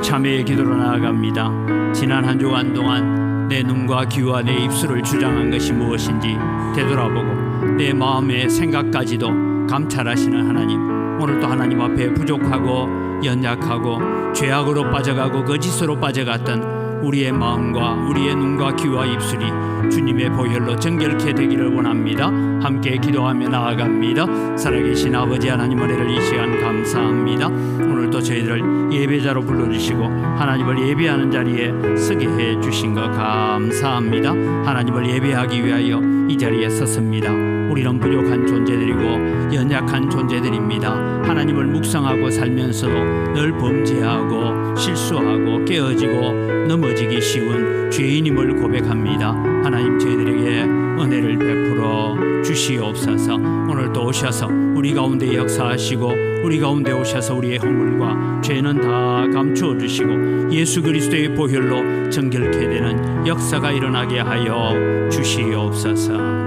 참회의 기도로 나아갑니다. 지난 한 주간 동안 내 눈과 귀와 내 입술을 주장한 것이 무엇인지 되돌아보고 내 마음의 생각까지도 감찰하시는 하나님, 오늘도 하나님 앞에 부족하고 연약하고 죄악으로 빠져가고 거짓으로 빠져갔던 우리의 마음과 우리의 눈과 귀와 입술이 주님의 보혈로 정결케 되기를 원합니다. 함께 기도하며 나아갑니다. 살아계신 아버지 하나님, 은혜를 이 시간 감사합니다. 오늘도 저희들을 예배자로 불러주시고 하나님을 예배하는 자리에 서게 해주신 것 감사합니다. 하나님을 예배하기 위하여 이 자리에 섰습니다. 우리는 부족한 존재들이고 연약한 존재들입니다. 하나님을 묵상하고 살면서도 늘 범죄하고 실수하고 깨어지고 넘어지기 쉬운 죄인임을 고백합니다. 하나님, 저희들에게 은혜를 베풀어 주시옵소서. 오늘도 오셔서 우리 가운데 역사하시고 우리 가운데 오셔서 우리의 허물과 죄는 다 감추어 주시고 예수 그리스도의 보혈로 정결케 되는 역사가 일어나게 하여 주시옵소서.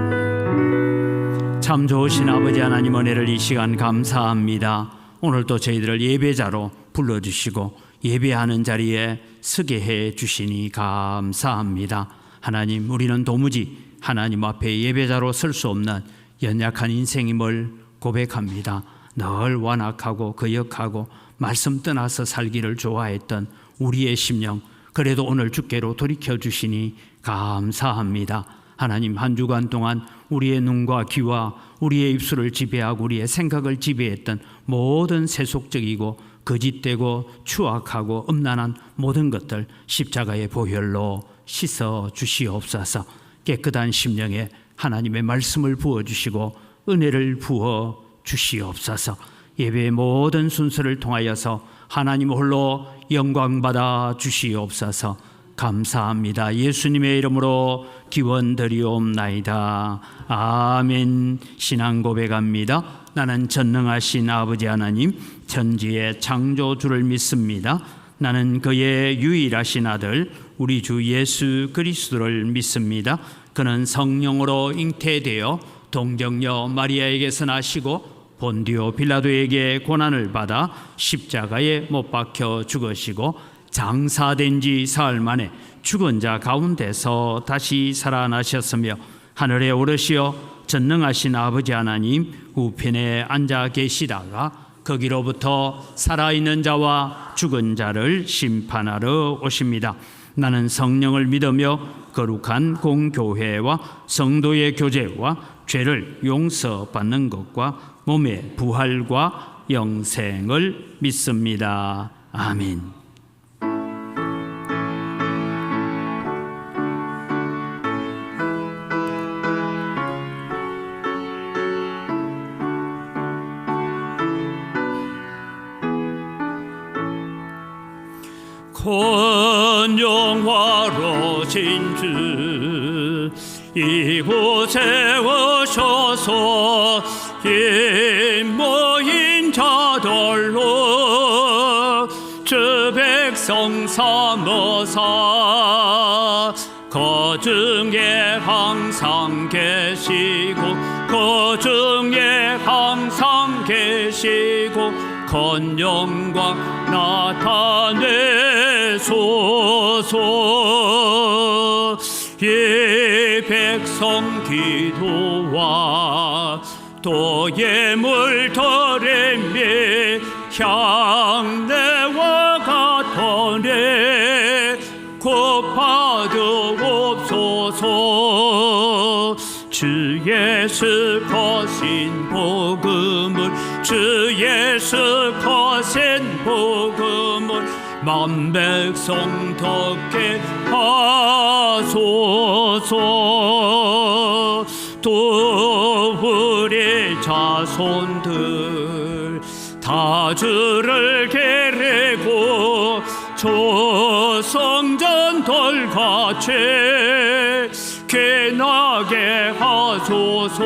참 좋으신 아버지 하나님, 은혜를 이 시간 감사합니다. 오늘도 저희들을 예배자로 불러주시고 예배하는 자리에 서게 해 주시니 감사합니다. 하나님, 우리는 도무지 하나님 앞에 예배자로 설 수 없는 연약한 인생임을 고백합니다. 늘 완악하고 거역하고 말씀 떠나서 살기를 좋아했던 우리의 심령, 그래도 오늘 주께로 돌이켜 주시니 감사합니다. 하나님, 한 주간 동안 우리의 눈과 귀와 우리의 입술을 지배하고 우리의 생각을 지배했던 모든 세속적이고 거짓되고 추악하고 음란한 모든 것들 십자가의 보혈로 씻어 주시옵소서. 깨끗한 심령에 하나님의 말씀을 부어주시고 은혜를 부어 주시옵소서. 예배의 모든 순서를 통하여서 하나님 홀로 영광받아 주시옵소서. 감사합니다. 예수님의 이름으로 기원드리옵나이다. 아멘. 신앙 고백합니다. 나는 전능하신 아버지 하나님, 천지의 창조주를 믿습니다. 나는 그의 유일하신 아들 우리 주 예수 그리스도를 믿습니다. 그는 성령으로 잉태되어 동정녀 마리아에게서 나시고 본디오 빌라도에게 고난을 받아 십자가에 못 박혀 죽으시고 장사된 지 사흘 만에 죽은 자 가운데서 다시 살아나셨으며 하늘에 오르시어 전능하신 아버지 하나님 우편에 앉아 계시다가 거기로부터 살아있는 자와 죽은 자를 심판하러 오십니다. 나는 성령을 믿으며 거룩한 공교회와 성도의 교제와 죄를 용서받는 것과 몸의 부활과 영생을 믿습니다. 아멘. 권영화로신 주 이곳에 오셔서 이 모인 자들로 주 백성 삼으사 그 중에 항상 계시고 그 중에 항상 계시고 권영광 나타내소서. 이 백성 기도와 또 예물드림이 향내와 같으니 곧 받으옵소서. 주 예수 거신 복음을 주 예수 거신 복음을 만 백성 듣게 하소서. 또 우리 자손들 다 주를 기리고 조성전들같이 귀나게 하소서.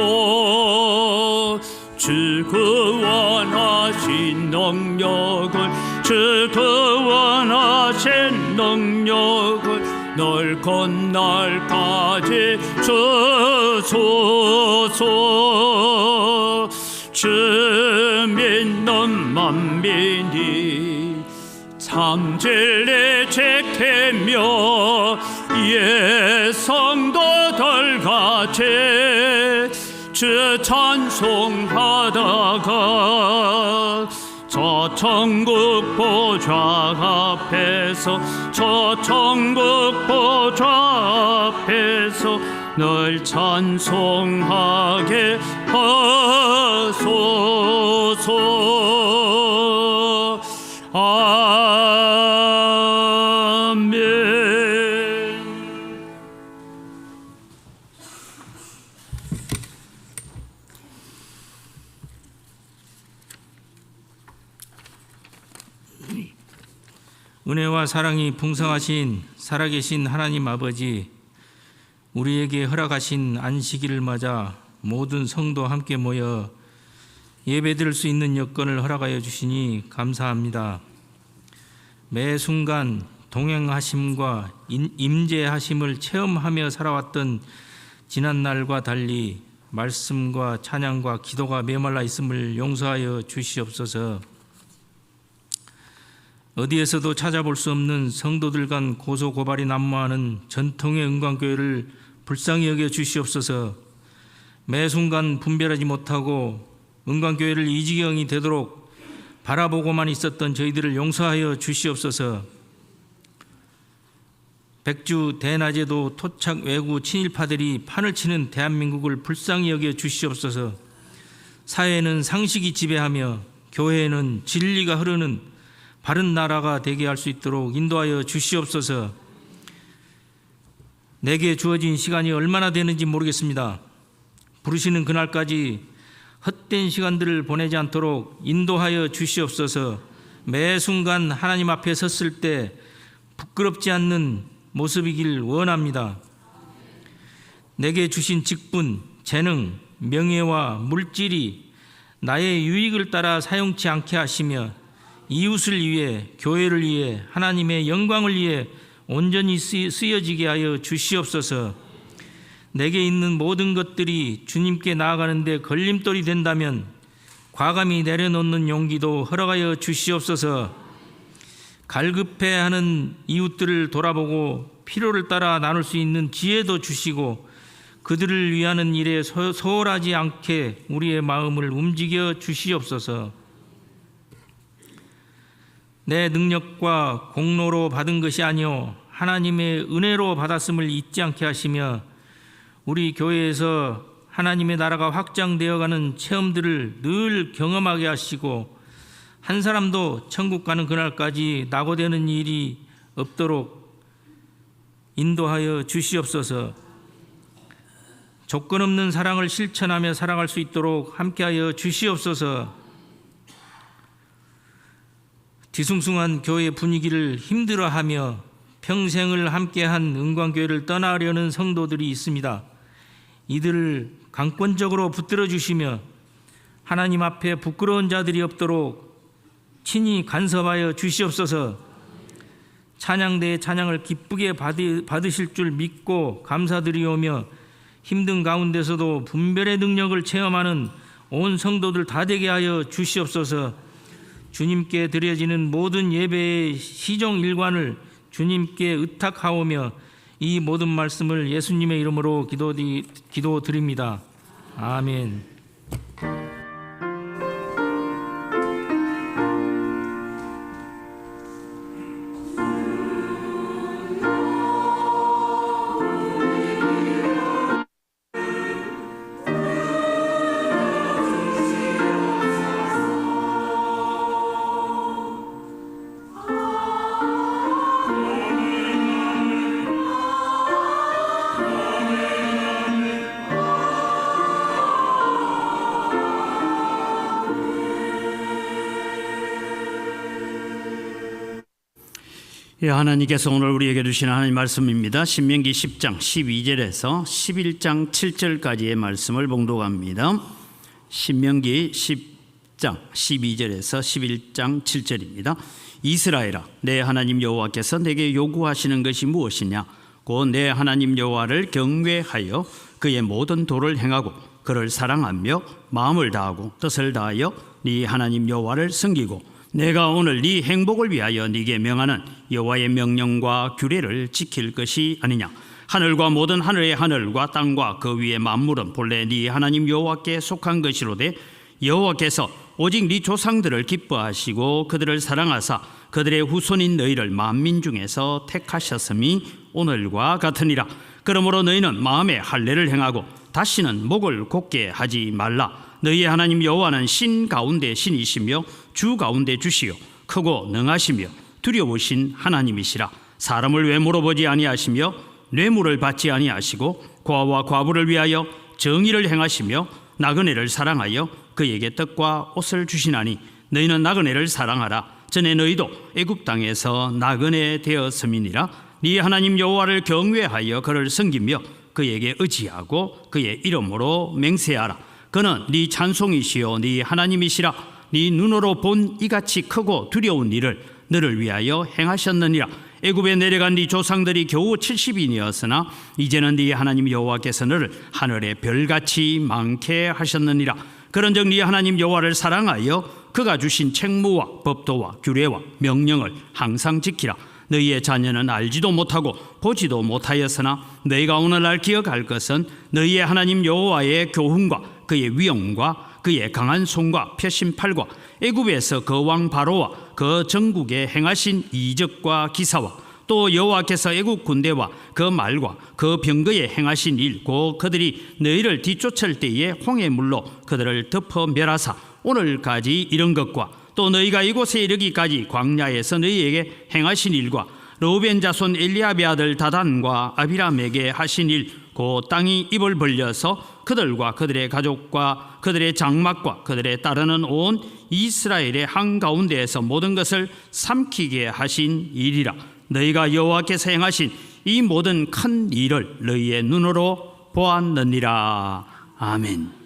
주 구원하신 능력을 주 구원하신 능력을 널 건날까지 주소서. 주 믿는 만민이 참 진리 지키며 예 성도들같이 주 찬송하다가 저 천국 보좌 앞에서 저 천국 보좌 앞에서 널 찬송하게 하소서. 아멘. 은혜와 사랑이 풍성하신 살아계신 하나님 아버지, 우리에게 허락하신 안식일을 맞아 모든 성도 함께 모여 예배드릴 수 있는 여건을 허락하여 주시니 감사합니다. 매 순간 동행하심과 임재하심을 체험하며 살아왔던 지난날과 달리 말씀과 찬양과 기도가 메말라 있음을 용서하여 주시옵소서. 어디에서도 찾아볼 수 없는 성도들 간 고소고발이 난무하는 전통의 은광교회를 불쌍히 여겨 주시옵소서. 매 순간 분별하지 못하고 은광교회를 이 지경이 되도록 바라보고만 있었던 저희들을 용서하여 주시옵소서. 백주 대낮에도 토착 외구 친일파들이 판을 치는 대한민국을 불쌍히 여겨 주시옵소서. 사회는 상식이 지배하며 교회에는 진리가 흐르는 바른 나라가 되게 할 수 있도록 인도하여 주시옵소서. 내게 주어진 시간이 얼마나 되는지 모르겠습니다. 부르시는 그날까지 헛된 시간들을 보내지 않도록 인도하여 주시옵소서. 매 순간 하나님 앞에 섰을 때 부끄럽지 않는 모습이길 원합니다. 내게 주신 직분, 재능, 명예와 물질이 나의 유익을 따라 사용치 않게 하시며 이웃을 위해, 교회를 위해, 하나님의 영광을 위해 온전히 쓰여지게 하여 주시옵소서. 내게 있는 모든 것들이 주님께 나아가는 데 걸림돌이 된다면 과감히 내려놓는 용기도 허락하여 주시옵소서. 갈급해하는 이웃들을 돌아보고 필요를 따라 나눌 수 있는 지혜도 주시고 그들을 위하는 일에 소홀하지 않게 우리의 마음을 움직여 주시옵소서. 내 능력과 공로로 받은 것이 아니요 하나님의 은혜로 받았음을 잊지 않게 하시며 우리 교회에서 하나님의 나라가 확장되어가는 체험들을 늘 경험하게 하시고 한 사람도 천국 가는 그날까지 낙오되는 일이 없도록 인도하여 주시옵소서. 조건 없는 사랑을 실천하며 살아갈 수 있도록 함께하여 주시옵소서. 뒤숭숭한 교회 분위기를 힘들어하며 평생을 함께한 은광교회를 떠나려는 성도들이 있습니다. 이들을 강권적으로 붙들어 주시며 하나님 앞에 부끄러운 자들이 없도록 친히 간섭하여 주시옵소서. 찬양대의 찬양을 기쁘게 받으실 줄 믿고 감사드리오며 힘든 가운데서도 분별의 능력을 체험하는 온 성도들 다 되게 하여 주시옵소서. 주님께 드려지는 모든 예배의 시종 일관을 주님께 의탁하오며 이 모든 말씀을 예수님의 이름으로 기도드립니다. 아멘. 예, 하나님께서 오늘 우리에게 주신 하나님 말씀입니다. 신명기 10장 12절에서 11장 7절까지의 말씀을 봉독합니다. 신명기 10장 12절에서 11장 7절입니다. 이스라엘아, 내 하나님 여호와께서 내게 요구하시는 것이 무엇이냐? 곧 내 하나님 여호와를 경외하여 그의 모든 도를 행하고 그를 사랑하며 마음을 다하고 뜻을 다하여 네 하나님 여호와를 섬기고 내가 오늘 네 행복을 위하여 네게 명하는 여호와의 명령과 규례를 지킬 것이 아니냐. 하늘과 모든 하늘의 하늘과 땅과 그 위의 만물은 본래 네 하나님 여호와께 속한 것이로되 여호와께서 오직 네 조상들을 기뻐하시고 그들을 사랑하사 그들의 후손인 너희를 만민 중에서 택하셨음이 오늘과 같으니라. 그러므로 너희는 마음에 할례를 행하고 다시는 목을 곧게 하지 말라. 너희의 하나님 여호와는 신 가운데 신이시며 주 가운데 주시요 크고 능하시며 두려우신 하나님이시라. 사람을 외모로 보지 아니하시며 뇌물을 받지 아니하시고 고아와 과부를 위하여 정의를 행하시며 나그네를 사랑하여 그에게 떡과 옷을 주시나니 너희는 나그네를 사랑하라. 전에 너희도 애굽 땅에서 나그네 되었음이니라. 네 하나님 여호와를 경외하여 그를 섬기며 그에게 의지하고 그의 이름으로 맹세하라. 그는 네 찬송이시요 네 하나님이시라. 네 눈으로 본 이같이 크고 두려운 일을 너를 위하여 행하셨느니라. 애굽에 내려간 네 조상들이 겨우 70인이었으나 이제는 네 하나님 여호와께서 너를 하늘의 별같이 많게 하셨느니라. 그런즉 네 하나님 여호와를 사랑하여 그가 주신 책무와 법도와 규례와 명령을 항상 지키라. 너희의 자녀는 알지도 못하고 보지도 못하였으나 너희가 오늘날 기억할 것은 너희의 하나님 여호와의 교훈과 그의 위엄과 그의 강한 손과 펴신 팔과 애굽에서 그 왕 바로와 그 전국에 행하신 이적과 기사와 또 여호와께서 애굽 군대와 그 말과 그 병거에 행하신 일 곧 그들이 너희를 뒤쫓을 때에 홍해 물로 그들을 덮어 멸하사 오늘까지 이런 것과 또 너희가 이곳에 이르기까지 광야에서 너희에게 행하신 일과 르우벤 자손 엘리압의 아들 다단과 아비람에게 하신 일 곧 땅이 입을 벌려서 그들과 그들의 가족과 그들의 장막과 그들의 따르는 온 이스라엘의 한가운데에서 모든 것을 삼키게 하신 일이라. 너희가 여호와께서 행하신 이 모든 큰 일을 너희의 눈으로 보았느니라. 아멘.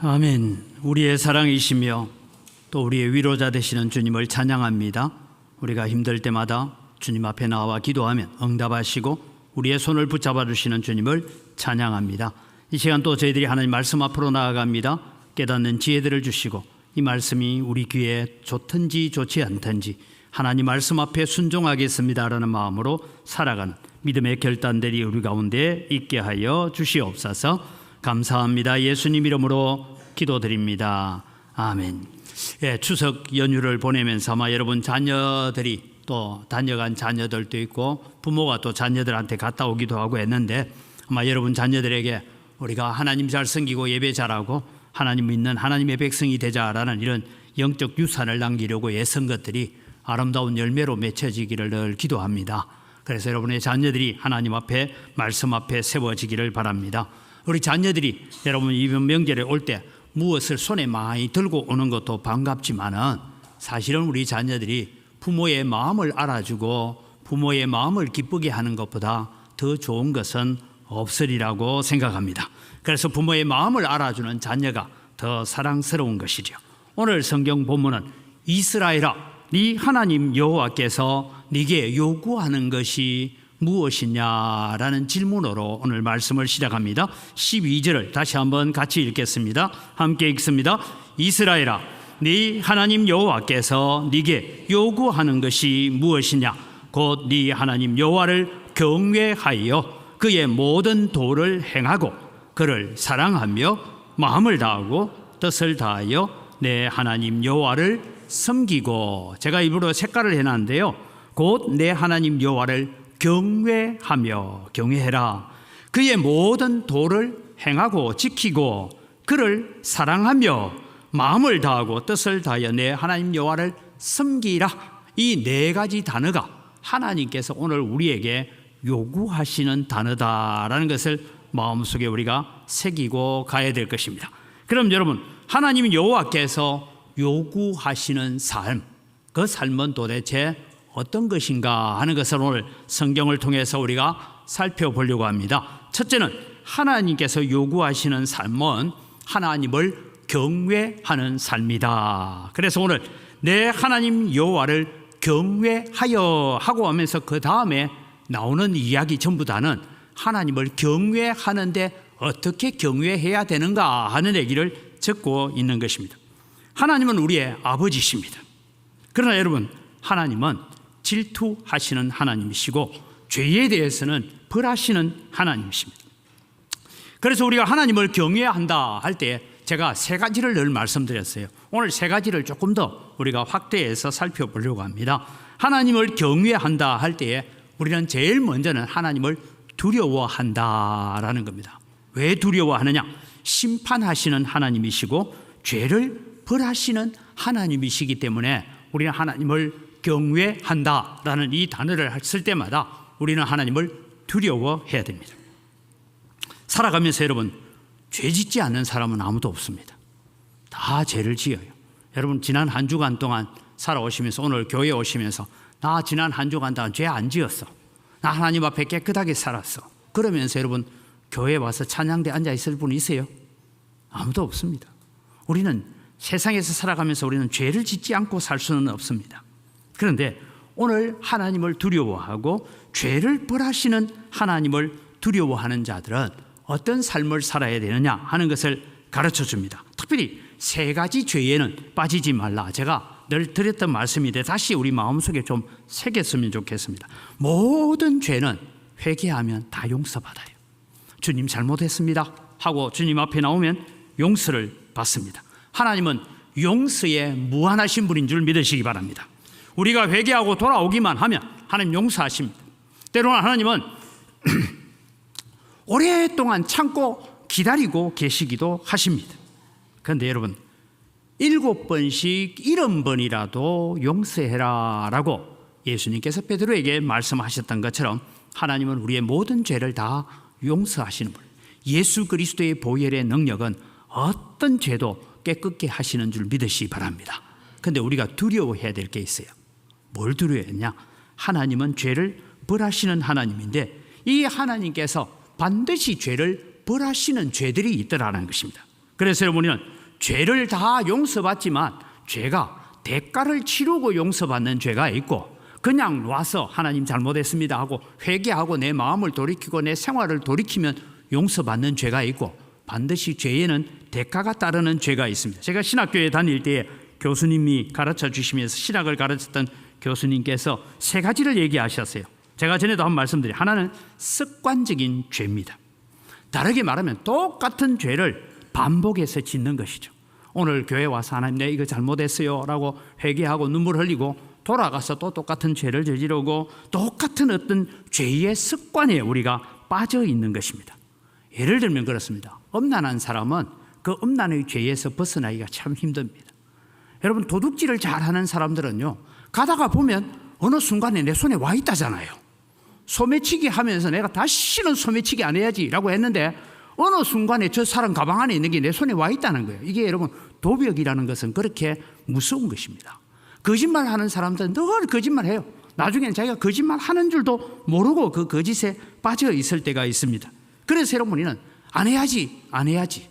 아멘. 우리의 사랑이시며 또 우리의 위로자 되시는 주님을 찬양합니다. 우리가 힘들 때마다 주님 앞에 나와 기도하면 응답하시고 우리의 손을 붙잡아 주시는 주님을 찬양합니다. 이 시간 또 저희들이 하나님 말씀 앞으로 나아갑니다. 깨닫는 지혜들을 주시고 이 말씀이 우리 귀에 좋든지 좋지 않든지 하나님 말씀 앞에 순종하겠습니다라는 마음으로 살아가는 믿음의 결단들이 우리 가운데 있게 하여 주시옵소서. 감사합니다. 예수님 이름으로 기도드립니다. 아멘. 예, 추석 연휴를 보내면서 아마 여러분 자녀들이 또 다녀간 자녀들도 있고 부모가 또 자녀들한테 갔다 오기도 하고 했는데 아마 여러분 자녀들에게 우리가 하나님 잘 섬기고 예배 잘하고 하나님 믿는 하나님의 백성이 되자라는 이런 영적 유산을 남기려고 애쓴 것들이 아름다운 열매로 맺혀지기를 늘 기도합니다. 그래서 여러분의 자녀들이 하나님 앞에 말씀 앞에 세워지기를 바랍니다. 우리 자녀들이 여러분 이번 명절에 올 때 무엇을 손에 많이 들고 오는 것도 반갑지만은 사실은 우리 자녀들이 부모의 마음을 알아주고 부모의 마음을 기쁘게 하는 것보다 더 좋은 것은 없으리라고 생각합니다. 그래서 부모의 마음을 알아주는 자녀가 더 사랑스러운 것이죠. 오늘 성경 본문은 이스라엘아 네 하나님 여호와께서 네게 요구하는 것이 무엇이냐라는 질문으로 오늘 말씀을 시작합니다. 12절을 다시 한번 같이 읽겠습니다. 함께 읽습니다. 이스라엘아 네 하나님 여호와께서 네게 요구하는 것이 무엇이냐 곧 네 하나님 여호와를 경외하여 그의 모든 도를 행하고 그를 사랑하며 마음을 다하고 뜻을 다하여 내 하나님 여호와를 섬기고 제가 입으로 색깔을 해놨는데요. 곧 내 하나님 여호와를 경외하며 경외해라. 그의 모든 도를 행하고 지키고 그를 사랑하며 마음을 다하고 뜻을 다하여 내 하나님 여호와를 섬기라. 이 네 가지 단어가 하나님께서 오늘 우리에게 요구하시는 단어다라는 것을 마음속에 우리가 새기고 가야 될 것입니다. 그럼 여러분 하나님 여호와께서 요구하시는 삶, 그 삶은 도대체 어떤 것인가 하는 것을 오늘 성경을 통해서 우리가 살펴보려고 합니다. 첫째는 하나님께서 요구하시는 삶은 하나님을 경외하는 삶이다. 그래서 오늘 내 하나님 여호와를 경외하여 하고 하면서 그 다음에 나오는 이야기 전부 다는 하나님을 경외하는데 어떻게 경외해야 되는가 하는 얘기를 적고 있는 것입니다. 하나님은 우리의 아버지십니다. 그러나 여러분 하나님은 질투하시는 하나님이시고 죄에 대해서는 벌하시는 하나님이십니다. 그래서 우리가 하나님을 경외한다 할 때 제가 세 가지를 늘 말씀드렸어요. 오늘 세 가지를 조금 더 우리가 확대해서 살펴보려고 합니다. 하나님을 경외한다 할 때에 우리는 제일 먼저는 하나님을 두려워한다라는 겁니다. 왜 두려워하느냐? 심판하시는 하나님이시고 죄를 벌하시는 하나님이시기 때문에 우리는 하나님을 경외한다라는 이 단어를 쓸 때마다 우리는 하나님을 두려워해야 됩니다. 살아가면서 여러분 죄 짓지 않는 사람은 아무도 없습니다. 다 죄를 지어요. 여러분 지난 한 주간 동안 살아오시면서 오늘 교회에 오시면서 나 지난 한 주간 동안 죄 안 지었어. 나 하나님 앞에 깨끗하게 살았어. 그러면서 여러분 교회에 와서 찬양대 앉아 있을 분 있어요? 아무도 없습니다. 우리는 세상에서 살아가면서 우리는 죄를 짓지 않고 살 수는 없습니다. 그런데 오늘 하나님을 두려워하고 죄를 벌하시는 하나님을 두려워하는 자들은 어떤 삶을 살아야 되느냐 하는 것을 가르쳐 줍니다. 특별히 세 가지 죄에는 빠지지 말라. 제가 늘 드렸던 말씀인데 다시 우리 마음속에 좀 새겼으면 좋겠습니다. 모든 죄는 회개하면 다 용서받아요. 주님 잘못했습니다 하고 주님 앞에 나오면 용서를 받습니다. 하나님은 용서에 무한하신 분인 줄 믿으시기 바랍니다. 우리가 회개하고 돌아오기만 하면 하나님 용서하십니다. 때로는 하나님은 오랫동안 참고 기다리고 계시기도 하십니다. 그런데 여러분 7번씩 70번이라도 용서해라 라고 예수님께서 베드로에게 말씀하셨던 것처럼 하나님은 우리의 모든 죄를 다 용서하시는 분. 예수 그리스도의 보혈의 능력은 어떤 죄도 깨끗게 하시는 줄 믿으시기 바랍니다. 그런데 우리가 두려워해야 될 게 있어요. 뭘 두려워했냐? 하나님은 죄를 벌하시는 하나님인데 이 하나님께서 반드시 죄를 벌하시는 죄들이 있더라는 것입니다. 그래서 여러분은 죄를 다 용서받지만 죄가 대가를 치르고 용서받는 죄가 있고, 그냥 와서 하나님 잘못했습니다 하고 회개하고 내 마음을 돌이키고 내 생활을 돌이키면 용서받는 죄가 있고, 반드시 죄에는 대가가 따르는 죄가 있습니다. 제가 신학교에 다닐 때에 교수님이 가르쳐 주시면서 신학을 가르쳤던 교수님께서 세 가지를 얘기하셨어요. 제가 전에도 한번 말씀드려요. 하나는 습관적인 죄입니다. 다르게 말하면 똑같은 죄를 반복해서 짓는 것이죠. 오늘 교회 와서 하나님 내가 이거 잘못했어요 라고 회개하고 눈물 흘리고 돌아가서 또 똑같은 죄를 저지르고 똑같은 어떤 죄의 습관에 우리가 빠져 있는 것입니다. 예를 들면 그렇습니다. 음란한 사람은 그 음란의 죄에서 벗어나기가 참 힘듭니다. 여러분, 도둑질을 잘하는 사람들은요, 가다가 보면 어느 순간에 내 손에 와 있다잖아요. 소매치기 하면서 내가 다시는 소매치기 안 해야지 라고 했는데 어느 순간에 저 사람 가방 안에 있는 게 내 손에 와 있다는 거예요. 이게 여러분, 도벽이라는 것은 그렇게 무서운 것입니다. 거짓말하는 사람들은 늘 거짓말해요. 나중에는 자기가 거짓말하는 줄도 모르고 그 거짓에 빠져 있을 때가 있습니다. 그래서 여러분, 우리는 안 해야지.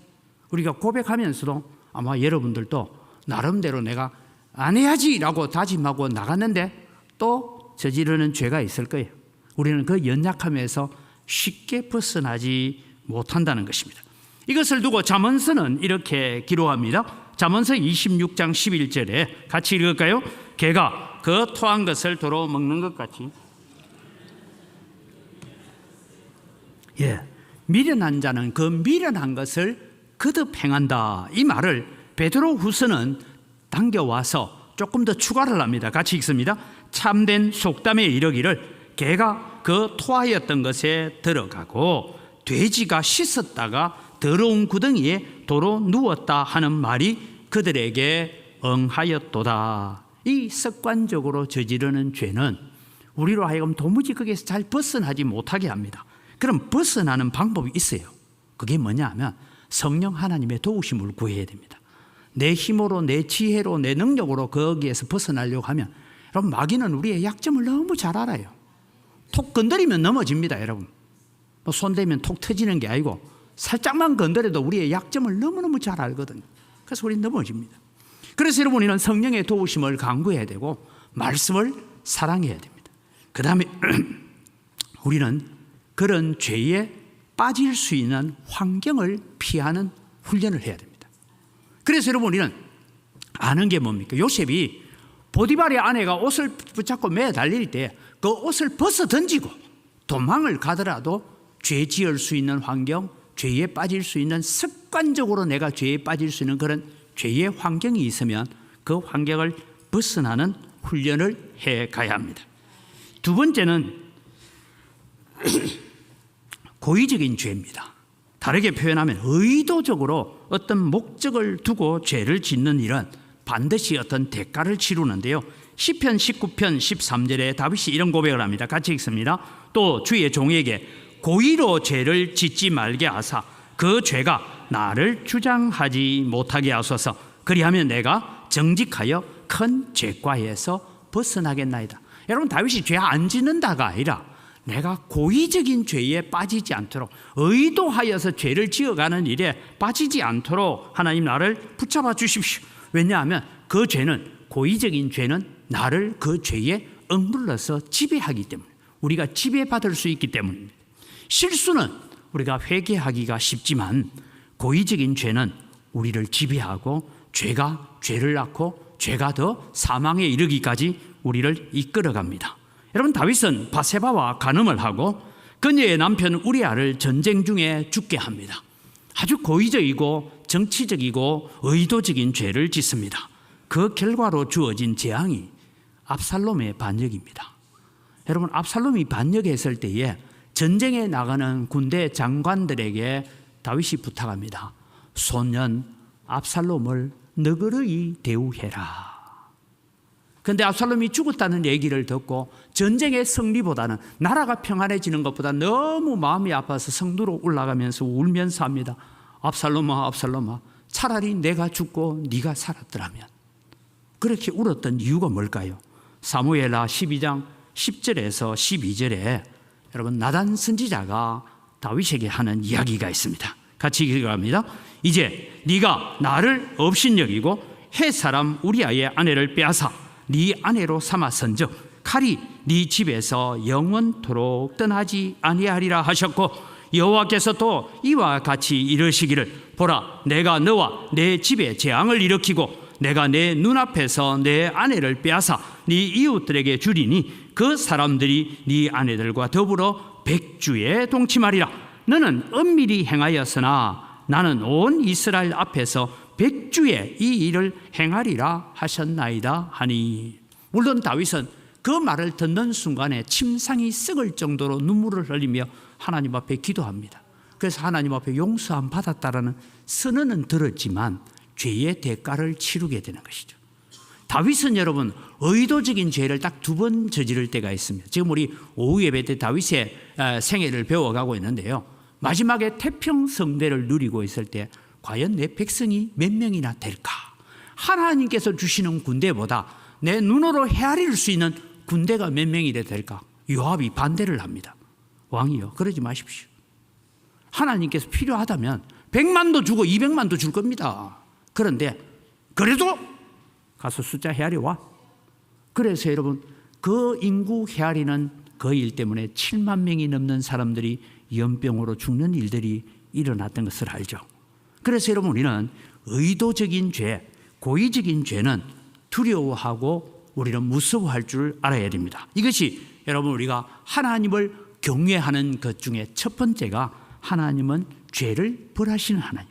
우리가 고백하면서도 아마 여러분들도 나름대로 내가 안 해야지라고 다짐하고 나갔는데 또 저지르는 죄가 있을 거예요. 우리는 그 연약함에서 쉽게 벗어나지 못한다는 것입니다. 이것을 두고 잠언서는 이렇게 기록합니다. 잠언서 26장 11절에 같이 읽을까요? 개가 그 토한 것을 도로 먹는 것 같이, 미련한 자는 그 미련한 것을 거듭 행한다. 이 말을 베드로 후서는 당겨와서 조금 더 추가를 합니다. 같이 읽습니다. 참된 속담에 이르기를 개가 그 토하였던 것에 들어가고 돼지가 씻었다가 더러운 구덩이에 도로 누웠다 하는 말이 그들에게 응하였도다. 이 습관적으로 저지르는 죄는 우리로 하여금 도무지 거기에서 잘 벗어나지 못하게 합니다. 그럼 벗어나는 방법이 있어요. 그게 뭐냐 하면 성령 하나님의 도우심을 구해야 됩니다. 내 힘으로, 내 지혜로, 내 능력으로 거기에서 벗어나려고 하면, 여러분, 마귀는 우리의 약점을 너무 잘 알아요. 톡 건드리면 넘어집니다. 여러분, 손 대면 톡 터지는 게 아니고 살짝만 건드려도 우리의 약점을 너무너무 잘 알거든요. 그래서 우리는 넘어집니다. 그래서 여러분, 우리는 성령의 도우심을 간구해야 되고 말씀을 사랑해야 됩니다. 그 다음에 우리는 그런 죄에 빠질 수 있는 환경을 피하는 훈련을 해야 됩니다. 그래서 여러분, 우리는 아는 게 뭡니까? 요셉이 보디발의 아내가 옷을 붙잡고 매달릴 때 그 옷을 벗어 던지고 도망을 가더라도 죄 지을 수 있는 환경, 죄에 빠질 수 있는, 습관적으로 내가 죄에 빠질 수 있는 그런 죄의 환경이 있으면 그 환경을 벗어나는 훈련을 해 가야 합니다. 두 번째는 고의적인 죄입니다. 다르게 표현하면 의도적으로 어떤 목적을 두고 죄를 짓는 일은 반드시 어떤 대가를 치르는데요. 시편 19편 13절에 다윗이 이런 고백을 합니다. 같이 읽습니다. 또 주의 종에게 고의로 죄를 짓지 말게 하사 그 죄가 나를 주장하지 못하게 하소서. 그리하면 내가 정직하여 큰 죄과에서 벗어나겠나이다. 여러분, 다윗이 죄 안 짓는다가 아니라 내가 고의적인 죄에 빠지지 않도록, 의도하여서 죄를 지어가는 일에 빠지지 않도록 하나님 나를 붙잡아 주십시오. 왜냐하면 그 죄는, 고의적인 죄는 나를 그 죄에 억눌러서 지배하기 때문에, 우리가 지배받을 수 있기 때문입니다. 실수는 우리가 회개하기가 쉽지만 고의적인 죄는 우리를 지배하고 죄가 죄를 낳고 죄가 더 사망에 이르기까지 우리를 이끌어갑니다. 여러분, 다윗은 바세바와 간음을 하고 그녀의 남편 우리아를 전쟁 중에 죽게 합니다. 아주 고의적이고 정치적이고 의도적인 죄를 짓습니다. 그 결과로 주어진 재앙이 압살롬의 반역입니다. 여러분, 압살롬이 반역했을 때에 전쟁에 나가는 군대 장관들에게 다윗이 부탁합니다. 소년 압살롬을 너그러이 대우해라. 그런데 압살롬이 죽었다는 얘기를 듣고 전쟁의 승리보다는, 나라가 평안해지는 것보다 너무 마음이 아파서 성도로 올라가면서 울면서 합니다. 압살롬아, 압살롬아, 차라리 내가 죽고 네가 살았더라면. 그렇게 울었던 이유가 뭘까요? 사무엘하 12장 10절에서 12절에 여러분, 나단 선지자가 다윗에게 하는 이야기가 있습니다. 같이 읽어갑니다. 이제 네가 나를 업신여기고 헷 사람 우리아의 아내를 빼앗아 네 아내로 삼았은즉 칼이 네 집에서 영원토록 떠나지 아니하리라 하셨고 여호와께서 또 이와 같이 이르시기를 보라 내가 너와 내 집에 재앙을 일으키고 내가 내 눈앞에서 내 아내를 빼앗아 네 이웃들에게 주리니 그 사람들이 네 아내들과 더불어 백주에 동침하리라. 너는 은밀히 행하였으나 나는 온 이스라엘 앞에서 백주에 이 일을 행하리라 하셨나이다 하니. 물론 다윗은 그 말을 듣는 순간에 침상이 썩을 정도로 눈물을 흘리며 하나님 앞에 기도합니다. 그래서 하나님 앞에 용서함 받았다라는 선언은 들었지만 죄의 대가를 치르게 되는 것이죠. 다윗은 여러분 의도적인 죄를 딱 2번 저지를 때가 있습니다. 지금 우리 오후 예배 때 다윗의 생애를 배워가고 있는데요. 마지막에 태평성대를 누리고 있을 때 과연 내 백성이 몇 명이나 될까? 하나님께서 주시는 군대보다 내 눈으로 헤아릴 수 있는 군대가 몇 명이나 될까? 요압이 반대를 합니다. 왕이요, 그러지 마십시오. 하나님께서 필요하다면 100만도 주고 200만도 줄 겁니다. 그런데 그래도 가서 숫자 헤아려 와. 그래서 여러분 그 인구 헤아리는 그 일 때문에 7만 명이 넘는 사람들이 연병으로 죽는 일들이 일어났던 것을 알죠. 그래서 여러분 우리는 의도적인 죄, 고의적인 죄는 두려워하고 우리는 무서워할 줄 알아야 됩니다. 이것이 여러분 우리가 하나님을 경외하는 것 중에 첫 번째가 하나님은 죄를 벌하시는 하나님.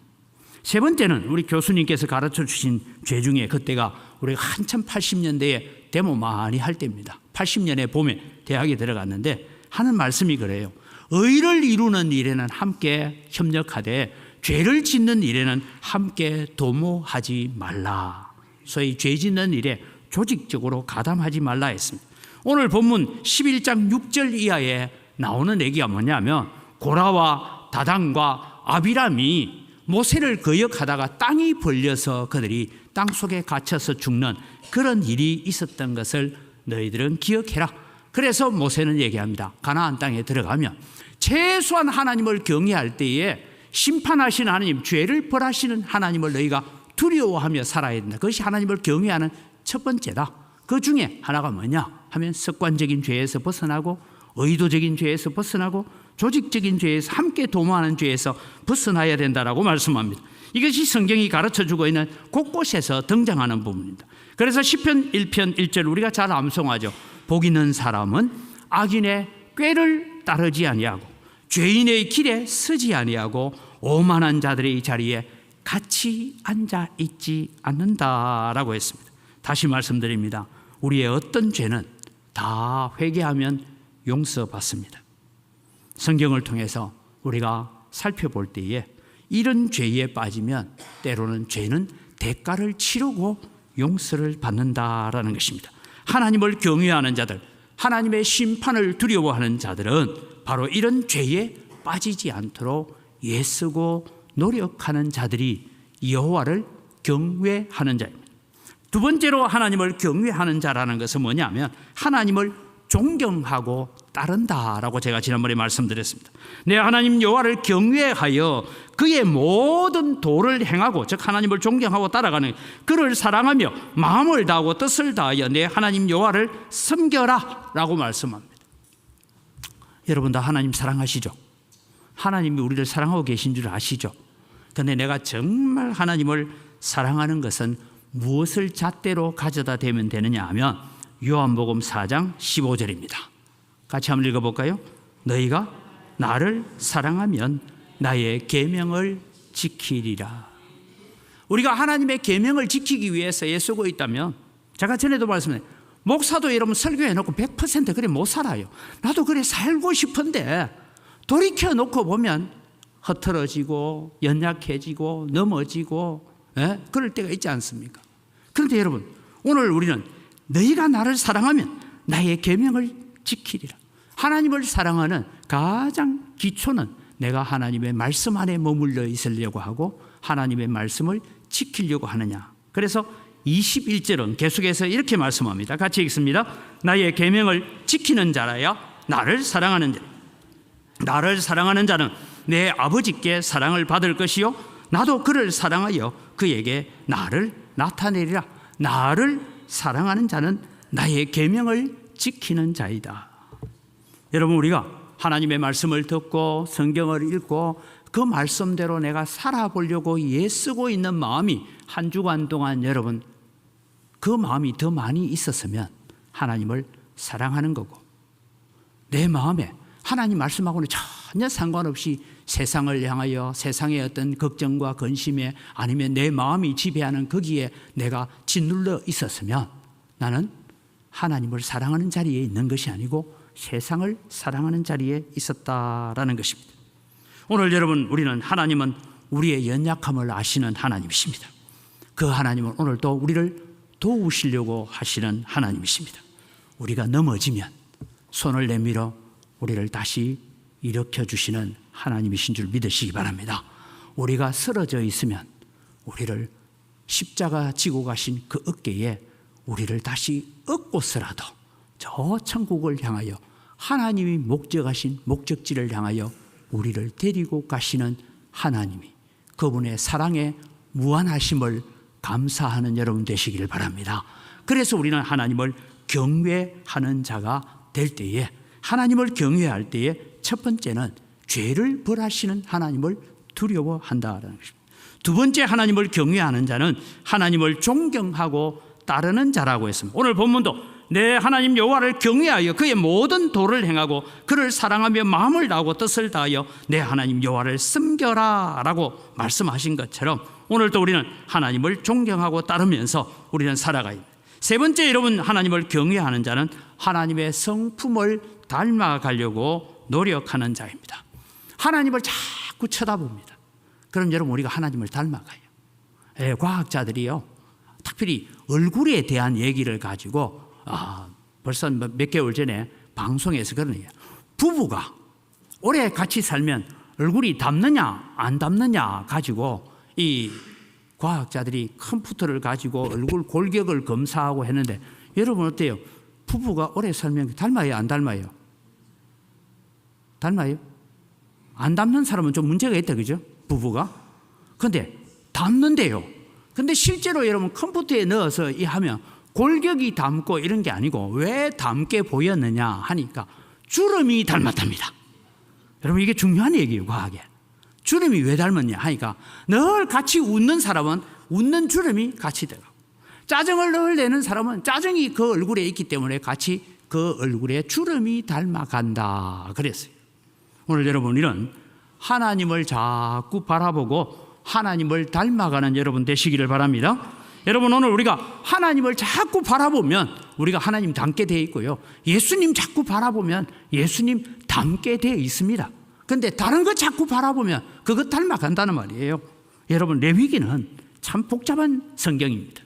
세 번째는 우리 교수님께서 가르쳐 주신 죄 중에 그때가 우리가 한참 80년대에 데모 많이 할 때입니다. 80년에 봄에 대학에 들어갔는데 하는 말씀이 그래요. 의를 이루는 일에는 함께 협력하되 죄를 짓는 일에는 함께 도모하지 말라. 소위 죄 짓는 일에 조직적으로 가담하지 말라 했습니다. 오늘 본문 11장 6절 이하에 나오는 얘기가 뭐냐면 고라와 다단과 아비람이 모세를 거역하다가 땅이 벌려서 그들이 땅속에 갇혀서 죽는 그런 일이 있었던 것을 너희들은 기억해라. 그래서 모세는 얘기합니다. 가나안 땅에 들어가면 최소한 하나님을 경외할 때에 심판하시는 하나님, 죄를 벌하시는 하나님을 너희가 두려워하며 살아야 된다. 그것이 하나님을 경외하는 첫 번째다. 그 중에 하나가 뭐냐 하면 습관적인 죄에서 벗어나고 의도적인 죄에서 벗어나고 조직적인 죄에서 함께 도모하는 죄에서 벗어나야 된다라고 말씀합니다. 이것이 성경이 가르쳐주고 있는 곳곳에서 등장하는 부분입니다. 그래서 시편 1편 1절 우리가 잘 암송하죠. 복 있는 사람은 악인의 꾀를 따르지 아니하고 죄인의 길에 서지 아니하고 오만한 자들의 자리에 같이 앉아 있지 않는다라고 했습니다. 다시 말씀드립니다. 우리의 어떤 죄는 다 회개하면 용서받습니다. 성경을 통해서 우리가 살펴볼 때에 이런 죄에 빠지면 때로는 죄는 대가를 치르고 용서를 받는다라는 것입니다. 하나님을 경외하는 자들, 하나님의 심판을 두려워하는 자들은 바로 이런 죄에 빠지지 않도록 애쓰고 노력하는 자들이 여호와를 경외하는 자입니다. 두 번째로 하나님을 경외하는 자라는 것은 뭐냐면 하나님을 존경하고 따른다라고 제가 지난번에 말씀드렸습니다. 내 하나님 여호와를 경외하여 그의 모든 도를 행하고 즉 하나님을 존경하고 따라가는 그를 사랑하며 마음을 다하고 뜻을 다하여 내 하나님 여호와를 섬겨라 라고 말씀합니다. 여러분 다 하나님 사랑하시죠? 하나님이 우리를 사랑하고 계신 줄 아시죠? 그런데 내가 정말 하나님을 사랑하는 것은 무엇을 잣대로 가져다 대면 되느냐 하면 요한복음 4장 15절입니다. 같이 한번 읽어볼까요? 너희가 나를 사랑하면 나의 계명을 지키리라. 우리가 하나님의 계명을 지키기 위해서 애쓰고 있다면 제가 전에도 말씀드렸어요. 목사도 여러분 설교해놓고 100% 그래 못 살아요. 나도 그래 살고 싶은데 돌이켜놓고 보면 흐트러지고 연약해지고 넘어지고 그럴 때가 있지 않습니까? 그런데 여러분 오늘 우리는 너희가 나를 사랑하면 나의 계명을 지키리라. 하나님을 사랑하는 가장 기초는 내가 하나님의 말씀 안에 머물러 있으려고 하고 하나님의 말씀을 지키려고 하느냐. 그래서 21절은 계속해서 이렇게 말씀합니다. 같이 읽습니다. 나의 계명을 지키는 자라야 나를 사랑하는 자. 나를 사랑하는 자는 내 아버지께 사랑을 받을 것이요 나도 그를 사랑하여 그에게 나를 나타내리라. 나를 사랑하는 자는 나의 계명을 지키는 자이다. 여러분, 우리가 하나님의 말씀을 듣고 성경을 읽고 그 말씀대로 내가 살아보려고 애쓰고 있는 마음이 한 주간 동안 여러분 그 마음이 더 많이 있었으면 하나님을 사랑하는 거고, 내 마음에 하나님 말씀하고는 전혀 상관없이 세상을 향하여 세상의 어떤 걱정과 근심에 아니면 내 마음이 지배하는 거기에 내가 짓눌러 있었으면 나는 하나님을 사랑하는 자리에 있는 것이 아니고 세상을 사랑하는 자리에 있었다라는 것입니다. 오늘 여러분, 우리는 하나님은 우리의 연약함을 아시는 하나님이십니다. 그 하나님은 오늘도 우리를 도우시려고 하시는 하나님이십니다. 우리가 넘어지면 손을 내밀어 우리를 다시 일으켜 주시는 하나님이신 줄 믿으시기 바랍니다. 우리가 쓰러져 있으면 우리를 십자가 지고 가신 그 어깨에 우리를 다시 업고서라도 저 천국을 향하여 하나님이 목적하신 목적지를 향하여 우리를 데리고 가시는 하나님이, 그분의 사랑에 무한하심을 감사하는 여러분 되시기를 바랍니다. 그래서 우리는 하나님을 경외하는 자가 될 때에, 하나님을 경외할 때에 첫 번째는 죄를 벌하시는 하나님을 두려워한다는 것입니다. 두 번째, 하나님을 경외하는 자는 하나님을 존경하고 따르는 자라고 했습니다. 오늘 본문도 내 하나님 여호와를 경외하여 그의 모든 도를 행하고 그를 사랑하며 마음을 다하고 뜻을 다하여 내 하나님 여호와를 섬겨라 라고 말씀하신 것처럼 오늘도 우리는 하나님을 존경하고 따르면서 우리는 살아가야 합니다. 세 번째, 여러분, 하나님을 경외하는 자는 하나님의 성품을 닮아가려고 노력하는 자입니다. 하나님을 자꾸 쳐다봅니다. 그럼 여러분, 우리가 하나님을 닮아가요. 과학자들이요, 특별히 얼굴에 대한 얘기를 가지고 벌써 몇 개월 전에 방송에서 그런 얘기예요. 부부가 오래 같이 살면 얼굴이 닮느냐 안 닮느냐 가지고 이 과학자들이 컴퓨터를 가지고 얼굴 골격을 검사하고 했는데, 여러분 어때요? 부부가 오래 살면 닮아요 안 닮아요? 닮아요? 안 닮는 사람은 좀 문제가 있다, 그죠? 부부가. 근데 닮는데요. 근데 실제로 여러분 컴퓨터에 넣어서 이 하면 골격이 닮고 이런 게 아니고 왜 닮게 보였느냐 하니까 주름이 닮았답니다. 여러분, 이게 중요한 얘기예요, 과학에. 주름이 왜 닮았냐 하니까 늘 같이 웃는 사람은 웃는 주름이 같이 들어가고, 짜증을 늘 내는 사람은 짜증이 그 얼굴에 있기 때문에 같이 그 얼굴에 주름이 닮아간다 그랬어요. 오늘 여러분, 우리는 하나님을 자꾸 바라보고 하나님을 닮아가는 여러분 되시기를 바랍니다. 여러분, 오늘 우리가 하나님을 자꾸 바라보면 우리가 하나님 닮게 되어 있고요, 예수님 자꾸 바라보면 예수님 닮게 되어 있습니다. 그런데 다른 거 자꾸 바라보면 그것 닮아간다는 말이에요. 여러분, 레위기는 참 복잡한 성경입니다.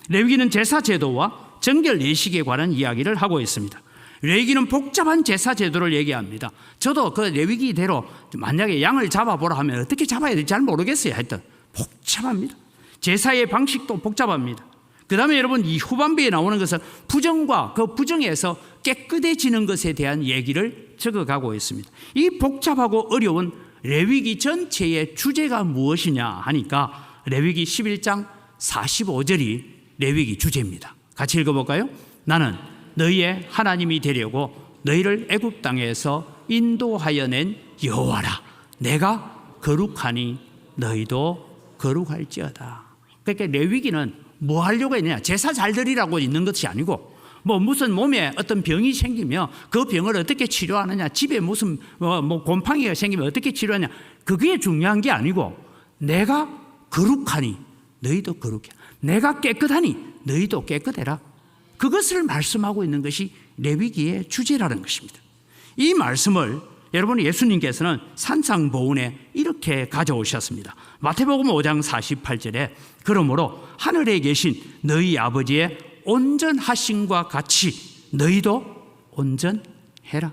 레위기는 제사 제도와 정결 예식에 관한 이야기를 하고 있습니다. 레위기는 복잡한 제사 제도를 얘기합니다. 저도 그 레위기대로 만약에 양을 잡아보라 하면 어떻게 잡아야 될지 잘 모르겠어요. 하여튼 복잡합니다. 제사의 방식도 복잡합니다. 그 다음에 여러분, 이 후반부에 나오는 것은 부정과 그 부정에서 깨끗해지는 것에 대한 얘기를 적어가고 있습니다. 이 복잡하고 어려운 레위기 전체의 주제가 무엇이냐 하니까 레위기 11장 45절이 레위기 주제입니다. 같이 읽어볼까요? 나는 너희의 하나님이 되려고 너희를 애굽 땅에서 인도하여 낸 여호와라. 내가 거룩하니 너희도 거룩할지어다. 그러니까 레위기는 뭐 하려고 했냐? 제사 잘 드리라고 있는 것이 아니고 뭐 무슨 몸에 어떤 병이 생기면 그 병을 어떻게 치료하느냐, 집에 무슨 뭐 곰팡이가 생기면 어떻게 치료하냐, 그게 중요한 게 아니고 내가 거룩하니 너희도 거룩해, 내가 깨끗하니 너희도 깨끗해라. 그것을 말씀하고 있는 것이 레위기의 주제라는 것입니다. 이 말씀을 여러분, 예수님께서는 산상보훈에 이렇게 가져오셨습니다. 마태복음 5장 48절에 그러므로 하늘에 계신 너희 아버지의 온전하심과 같이 너희도 온전해라.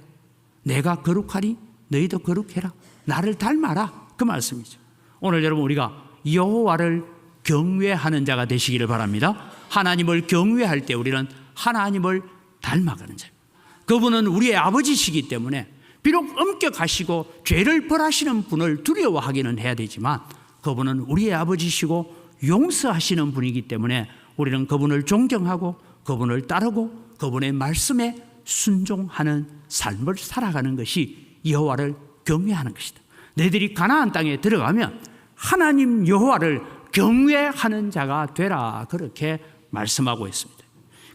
내가 거룩하니 너희도 거룩해라. 나를 닮아라. 그 말씀이죠. 오늘 여러분, 우리가 여호와를 경외하는 자가 되시기를 바랍니다. 하나님을 경외할 때 우리는 하나님을 닮아가는 자입니다. 그분은 우리의 아버지시기 때문에 비록 엄격하시고 죄를 벌하시는 분을 두려워하기는 해야 되지만 그분은 우리의 아버지시고 용서하시는 분이기 때문에 우리는 그분을 존경하고 그분을 따르고 그분의 말씀에 순종하는 삶을 살아가는 것이 여호와를 경외하는 것이다. 너희들이 가나안 땅에 들어가면 하나님 여호와를 경외하는 자가 되라, 그렇게 말씀하고 있습니다.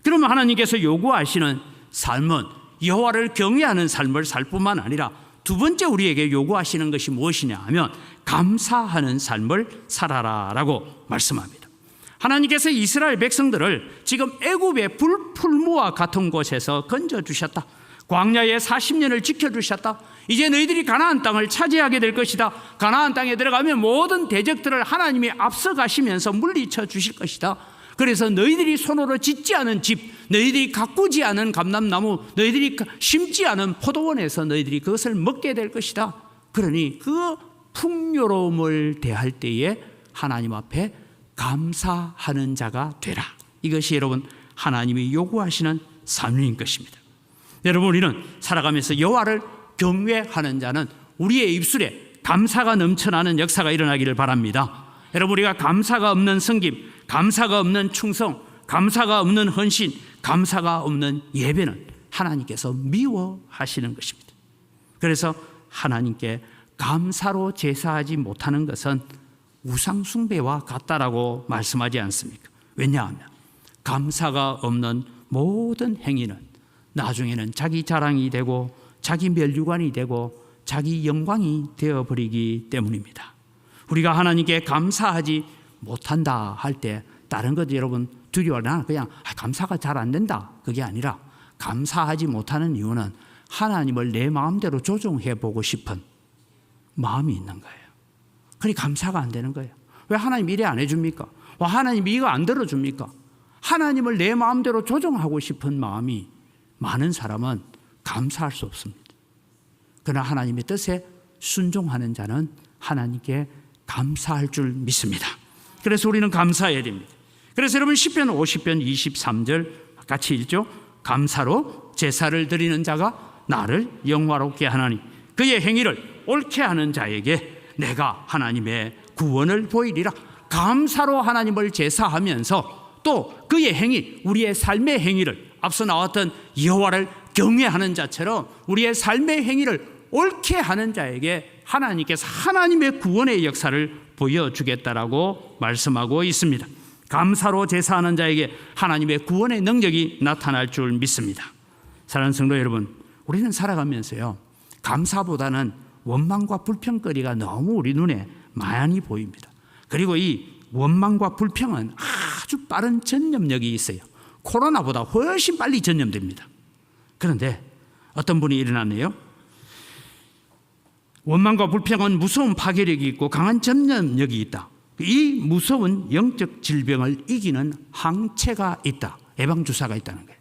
그러면 하나님께서 요구하시는 삶은 여호와를 경외하는 삶을 살 뿐만 아니라 두 번째 우리에게 요구하시는 것이 무엇이냐 하면 감사하는 삶을 살아라라고 말씀합니다. 하나님께서 이스라엘 백성들을 지금 애굽의 불풀무와 같은 곳에서 건져주셨다. 광야에 40년을 지켜주셨다. 이제 너희들이 가나안 땅을 차지하게 될 것이다. 가나안 땅에 들어가면 모든 대적들을 하나님이 앞서가시면서 물리쳐 주실 것이다. 그래서 너희들이 손으로 짓지 않은 집, 너희들이 가꾸지 않은 감람나무, 너희들이 심지 않은 포도원에서 너희들이 그것을 먹게 될 것이다. 그러니 그 풍요로움을 대할 때에 하나님 앞에 감사하는 자가 되라. 이것이 여러분 하나님이 요구하시는 삶인 것입니다. 여러분, 우리는 살아가면서 여호와를 경외하는 자는 우리의 입술에 감사가 넘쳐나는 역사가 일어나기를 바랍니다. 여러분, 우리가 감사가 없는 섬김, 감사가 없는 충성, 감사가 없는 헌신, 감사가 없는 예배는 하나님께서 미워하시는 것입니다. 그래서 하나님께 감사로 제사하지 못하는 것은 우상숭배와 같다라고 말씀하지 않습니까? 왜냐하면 감사가 없는 모든 행위는 나중에는 자기 자랑이 되고 자기 멸류관이 되고 자기 영광이 되어버리기 때문입니다. 우리가 하나님께 감사하지 못한다 할 때 다른 것 여러분 두려워하나 그냥 감사가 잘 안 된다, 그게 아니라 감사하지 못하는 이유는 하나님을 내 마음대로 조종해 보고 싶은 마음이 있는 거예요. 그러니 감사가 안 되는 거예요. 왜 하나님 이래 안 해줍니까? 왜 하나님 이거 안 들어줍니까? 하나님을 내 마음대로 조종하고 싶은 마음이 많은 사람은 감사할 수 없습니다. 그러나 하나님의 뜻에 순종하는 자는 하나님께 감사할 줄 믿습니다. 그래서 우리는 감사해야 됩니다. 그래서 여러분 시편 50편 23절 같이 읽죠. 감사로 제사를 드리는 자가 나를 영화롭게 하나니 그의 행위를 옳게 하는 자에게 내가 하나님의 구원을 보이리라. 감사로 하나님을 제사하면서 또 그의 행위, 우리의 삶의 행위를 앞서 나왔던 여호와를 경외하는 자처럼 우리의 삶의 행위를 옳게 하는 자에게 하나님께서 하나님의 구원의 역사를 보여주겠다라고 말씀하고 있습니다. 감사로 제사하는 자에게 하나님의 구원의 능력이 나타날 줄 믿습니다. 사랑하는 성도 여러분, 우리는 살아가면서요, 감사보다는 원망과 불평거리가 너무 우리 눈에 많이 보입니다. 그리고 이 원망과 불평은 아주 빠른 전염력이 있어요. 코로나보다 훨씬 빨리 전염됩니다. 그런데 어떤 분이 일어났네요. 원망과 불평은 무서운 파괴력이 있고 강한 전염력이 있다. 이 무서운 영적 질병을 이기는 항체가 있다. 예방주사가 있다는 거예요.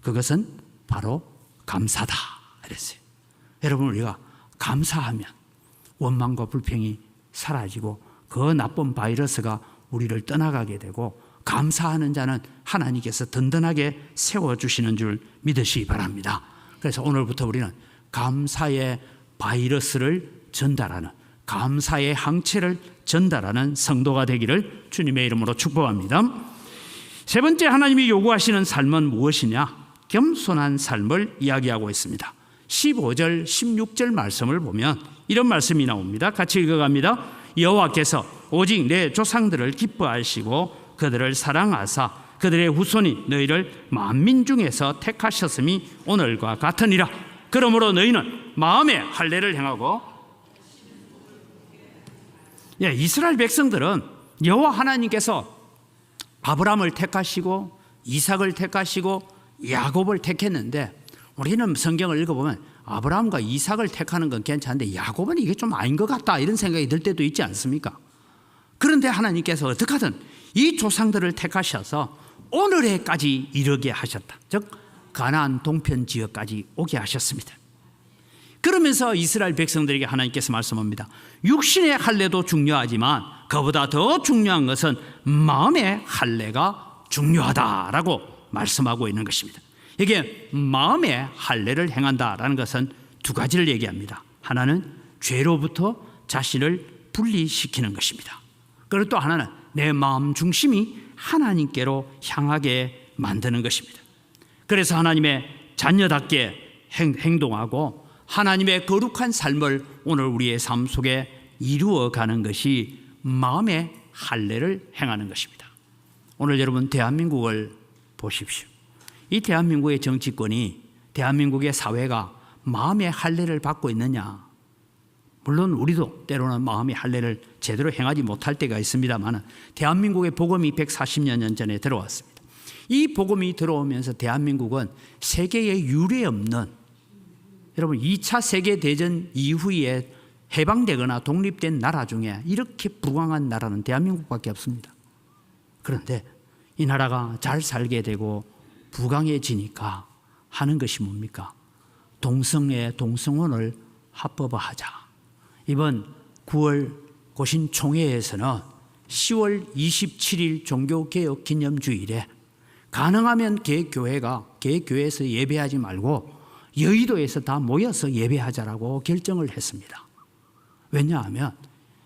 그것은 바로 감사다 그랬어요. 여러분, 우리가 감사하면 원망과 불평이 사라지고 그 나쁜 바이러스가 우리를 떠나가게 되고 감사하는 자는 하나님께서 든든하게 세워주시는 줄 믿으시기 바랍니다. 그래서 오늘부터 우리는 감사의 바이러스를 전달하는, 감사의 항체를 전달하는 성도가 되기를 주님의 이름으로 축복합니다. 세 번째 하나님이 요구하시는 삶은 무엇이냐? 겸손한 삶을 이야기하고 있습니다. 15절 16절 말씀을 보면 이런 말씀이 나옵니다. 같이 읽어갑니다. 여호와께서 오직 내 조상들을 기뻐하시고 그들을 사랑하사 그들의 후손이 너희를 만민 중에서 택하셨음이 오늘과 같으니라. 그러므로 너희는 마음에 할례를 행하고, 이스라엘 백성들은 여호와 하나님께서 아브라함을 택하시고 이삭을 택하시고 야곱을 택했는데, 우리는 성경을 읽어보면 아브라함과 이삭을 택하는 건 괜찮은데 야곱은 이게 좀 아닌 것 같다 이런 생각이 들 때도 있지 않습니까? 그런데 하나님께서 어떻게든 이 조상들을 택하셔서 오늘에까지 이르게 하셨다. 즉 가나안 동편 지역까지 오게 하셨습니다. 그러면서 이스라엘 백성들에게 하나님께서 말씀합니다. 육신의 할례도 중요하지만 그보다 더 중요한 것은 마음의 할례가 중요하다라고 말씀하고 있는 것입니다. 이게 마음의 할례를 행한다라는 것은 두 가지를 얘기합니다. 하나는 죄로부터 자신을 분리시키는 것입니다. 그리고 또 하나는 내 마음 중심이 하나님께로 향하게 만드는 것입니다. 그래서 하나님의 자녀답게 행동하고 하나님의 거룩한 삶을 오늘 우리의 삶 속에 이루어가는 것이 마음의 할례를 행하는 것입니다. 오늘 여러분 대한민국을 보십시오. 이 대한민국의 정치권이, 대한민국의 사회가 마음의 할례를 받고 있느냐? 물론 우리도 때로는 마음의 할례를 제대로 행하지 못할 때가 있습니다만 대한민국의 복음이 140년 전에 들어왔습니다. 이 복음이 들어오면서 대한민국은 세계에 유례 없는, 여러분 2차 세계대전 이후에 해방되거나 독립된 나라 중에 이렇게 부강한 나라는 대한민국밖에 없습니다. 그런데 이 나라가 잘 살게 되고 부강해지니까 하는 것이 뭡니까? 동성애, 동성혼을 합법화하자. 이번 9월 고신총회에서는 10월 27일 종교개혁 기념주일에 가능하면 개교회에서 예배하지 말고 여의도에서 다 모여서 예배하자라고 결정을 했습니다. 왜냐하면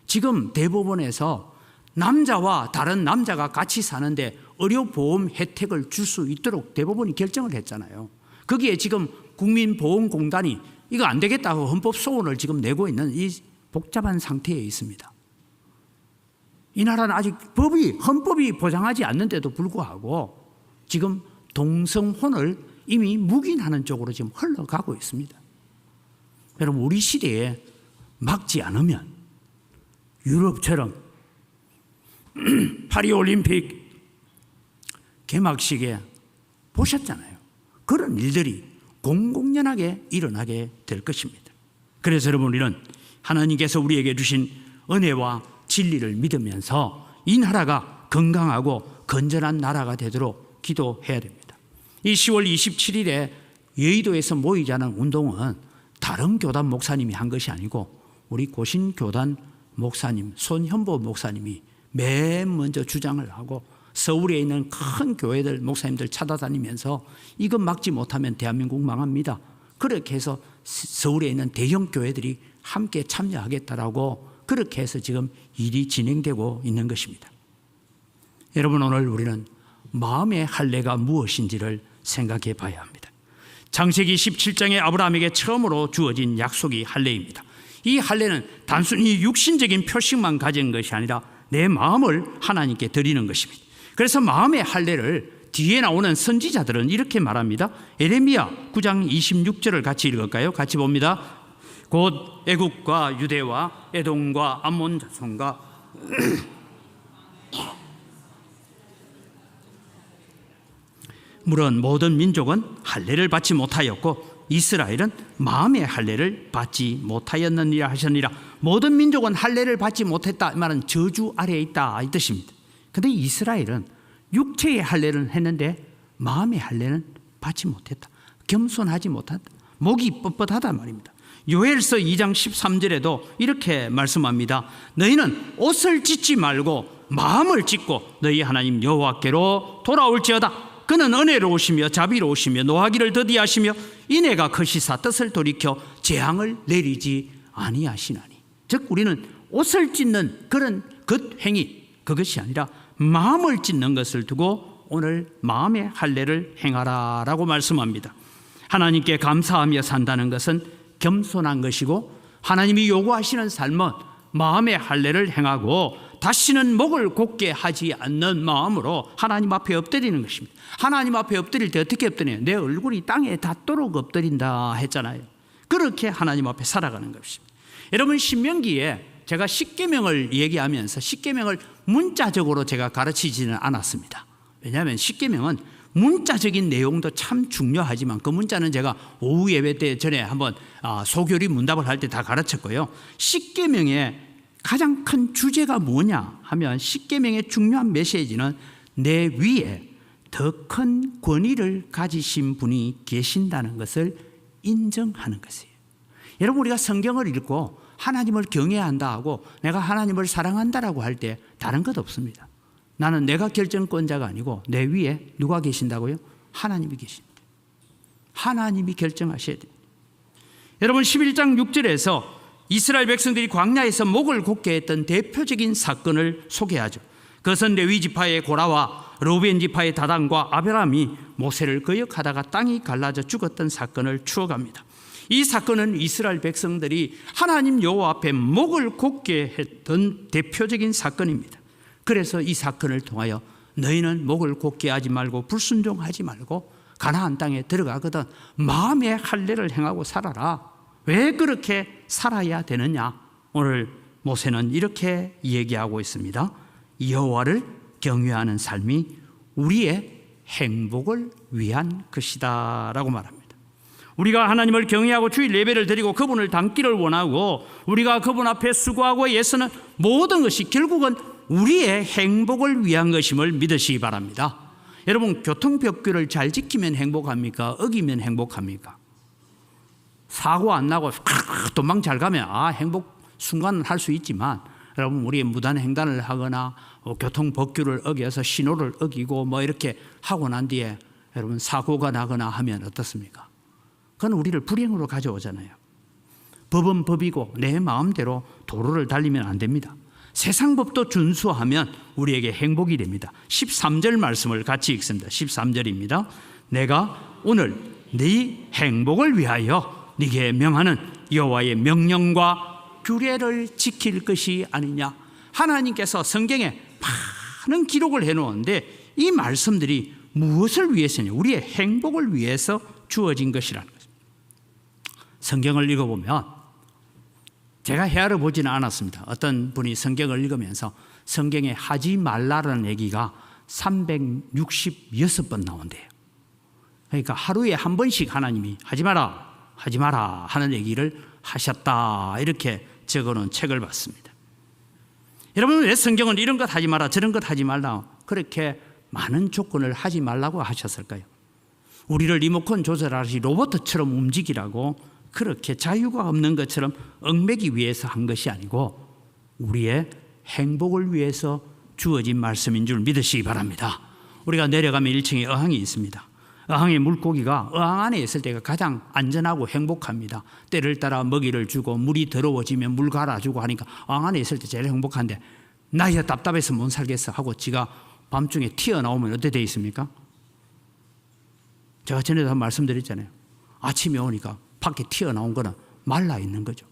지금 대법원에서 남자와 다른 남자가 같이 사는데 의료보험 혜택을 줄 수 있도록 대법원이 결정을 했잖아요. 거기에 지금 국민보험공단이 이거 안 되겠다고 헌법소원을 지금 내고 있는 이 복잡한 상태에 있습니다. 이 나라는 아직 헌법이 보장하지 않는데도 불구하고 지금 동성혼을 이미 묵인하는 쪽으로 지금 흘러가고 있습니다. 여러분 우리 시대에 막지 않으면 유럽처럼 파리올림픽 개막식에 보셨잖아요. 그런 일들이 공공연하게 일어나게 될 것입니다. 그래서 여러분 우리는 하나님께서 우리에게 주신 은혜와 진리를 믿으면서 이 나라가 건강하고 건전한 나라가 되도록 기도해야 됩니다. 이 10월 27일에 여의도에서 모이자는 운동은 다른 교단 목사님이 한 것이 아니고 우리 고신교단 목사님 손현보 목사님이 맨 먼저 주장을 하고 서울에 있는 큰 교회들 목사님들 찾아다니면서 이거 막지 못하면 대한민국 망합니다. 그렇게 해서 서울에 있는 대형 교회들이 함께 참여하겠다라고 그렇게 해서 지금 일이 진행되고 있는 것입니다. 여러분 오늘 우리는 마음의 할례가 무엇인지를 생각해 봐야 합니다. 창세기 17장에 아브라함에게 처음으로 주어진 약속이 할례입니다. 이 할례는 단순히 육신적인 표식만 가진 것이 아니라 내 마음을 하나님께 드리는 것입니다. 그래서 마음의 할례를 뒤에 나오는 선지자들은 이렇게 말합니다. 에레미야 9장 26절을 같이 읽을까요? 같이 봅니다. 곧 애국과 유대와 에돔과 암몬 자손과 물론 모든 민족은 할례를 받지 못하였고 이스라엘은 마음의 할례를 받지 못하였느니라 하셨느니라. 모든 민족은 할례를 받지 못했다 이 말은 저주 아래에 있다 이 뜻입니다. 그런데 이스라엘은 육체의 할례를 했는데 마음의 할례는 받지 못했다. 겸손하지 못했다. 목이 뻣뻣하다 말입니다. 요엘서 2장 13절에도 이렇게 말씀합니다. 너희는 옷을 찢지 말고 마음을 찢고 너희 하나님 여호와께로 돌아올지어다. 그는 은혜로우시며 자비로우시며 노하기를 더디하시며 인애가 크시사 뜻을 돌이켜 재앙을 내리지 아니하시나니. 즉 우리는 옷을 찢는 그런 겉행위 그것이 아니라 마음을 찢는 것을 두고 오늘 마음의 할례를 행하라라고 말씀합니다. 하나님께 감사하며 산다는 것은 겸손한 것이고 하나님이 요구하시는 삶은 마음의 할례를 행하고 다시는 목을 곧게 하지 않는 마음으로 하나님 앞에 엎드리는 것입니다. 하나님 앞에 엎드릴 때 어떻게 엎드려요? 내 얼굴이 땅에 닿도록 엎드린다 했잖아요. 그렇게 하나님 앞에 살아가는 것입니다. 여러분 신명기에 제가 십계명을 얘기하면서 십계명을 문자적으로 제가 가르치지는 않았습니다. 왜냐하면 십계명은 문자적인 내용도 참 중요하지만 그 문자는 제가 오후 예배 때 전에 한번 소교리 문답을 할 때 다 가르쳤고요. 십계명의 가장 큰 주제가 뭐냐 하면 십계명의 중요한 메시지는 내 위에 더 큰 권위를 가지신 분이 계신다는 것을 인정하는 것이에요. 여러분 우리가 성경을 읽고 하나님을 경외해야 한다 하고 내가 하나님을 사랑한다라고 할 때 다른 것 없습니다. 나는 내가 결정권자가 아니고 내 위에 누가 계신다고요? 하나님이 계십니다. 하나님이 결정하셔야 됩니다. 여러분 11장 6절에서 이스라엘 백성들이 광야에서 목을 곧게 했던 대표적인 사건을 소개하죠. 그것은 레위 지파의 고라와 르우벤 지파의 다단과 아벨람이 모세를 거역하다가 땅이 갈라져 죽었던 사건을 추억합니다. 이 사건은 이스라엘 백성들이 하나님 여호와 앞에 목을 곧게 했던 대표적인 사건입니다. 그래서 이 사건을 통하여 너희는 목을 곧게 하지 말고 불순종하지 말고 가나안 땅에 들어가거든 마음의 할례를 행하고 살아라. 왜 그렇게 살아야 되느냐? 오늘 모세는 이렇게 얘기하고 있습니다. 여호와를 경외하는 삶이 우리의 행복을 위한 것이다 라고 말합니다. 우리가 하나님을 경외하고 주일 예배를 드리고 그분을 닮기를 원하고 우리가 그분 앞에 수고하고 애쓰는 모든 것이 결국은 우리의 행복을 위한 것임을 믿으시기 바랍니다. 여러분, 교통법규를 잘 지키면 행복합니까? 어기면 행복합니까? 사고 안 나고 도망 잘 가면 행복 순간은 할 수 있지만 여러분, 우리 무단 횡단을 하거나 교통법규를 어겨서 신호를 어기고 이렇게 하고 난 뒤에 여러분 사고가 나거나 하면 어떻습니까? 그건 우리를 불행으로 가져오잖아요. 법은 법이고 내 마음대로 도로를 달리면 안 됩니다. 세상 법도 준수하면 우리에게 행복이 됩니다. 13절 말씀을 같이 읽습니다. 13절입니다. 내가 오늘 네 행복을 위하여 네게 명하는 여호와의 명령과 규례를 지킬 것이 아니냐. 하나님께서 성경에 많은 기록을 해놓은데 이 말씀들이 무엇을 위해서냐? 우리의 행복을 위해서 주어진 것이라는 것입니다. 성경을 읽어보면 제가 헤아려 보지는 않았습니다. 어떤 분이 성경을 읽으면서 성경에 하지 말라라는 얘기가 366번 나온대요. 그러니까 하루에 한 번씩 하나님이 하지 마라 하지 마라 하는 얘기를 하셨다, 이렇게 적어놓은 책을 봤습니다. 여러분, 왜 성경은 이런 것 하지 마라 저런 것 하지 말라 그렇게 많은 조건을 하지 말라고 하셨을까요? 우리를 리모컨 조절하듯이 로봇처럼 움직이라고 그렇게 자유가 없는 것처럼 얽매기 위해서 한 것이 아니고 우리의 행복을 위해서 주어진 말씀인 줄 믿으시기 바랍니다. 우리가 내려가면 1층에 어항이 있습니다. 어항의 물고기가 어항 안에 있을 때가 가장 안전하고 행복합니다. 때를 따라 먹이를 주고 물이 더러워지면 물 갈아주고 하니까 어항 안에 있을 때 제일 행복한데 나야 답답해서 못 살겠어 하고 지가 밤중에 튀어나오면 어떻게 돼 있습니까? 제가 전에도 한 말씀드렸잖아요. 아침에 오니까 밖에 튀어나온 거는 말라 있는 거죠.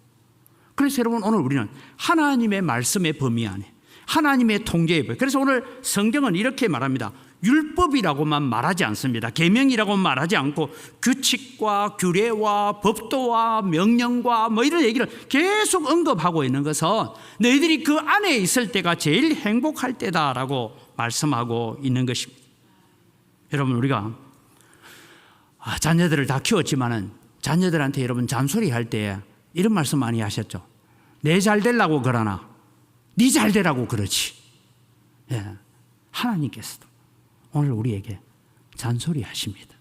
그래서 여러분, 오늘 우리는 하나님의 말씀의 범위 안에 하나님의 통제의 범위, 그래서 오늘 성경은 이렇게 말합니다. 율법이라고만 말하지 않습니다. 계명이라고 말하지 않고 규칙과 규례와 법도와 명령과 이런 얘기를 계속 언급하고 있는 것은 너희들이 그 안에 있을 때가 제일 행복할 때다라고 말씀하고 있는 것입니다. 여러분, 우리가 자녀들을 다 키웠지만은 자녀들한테 여러분 잔소리할 때 이런 말씀 많이 하셨죠. 내 잘 되려고 그러나 네 잘 되라고 그러지. 예. 하나님께서도 오늘 우리에게 잔소리하십니다.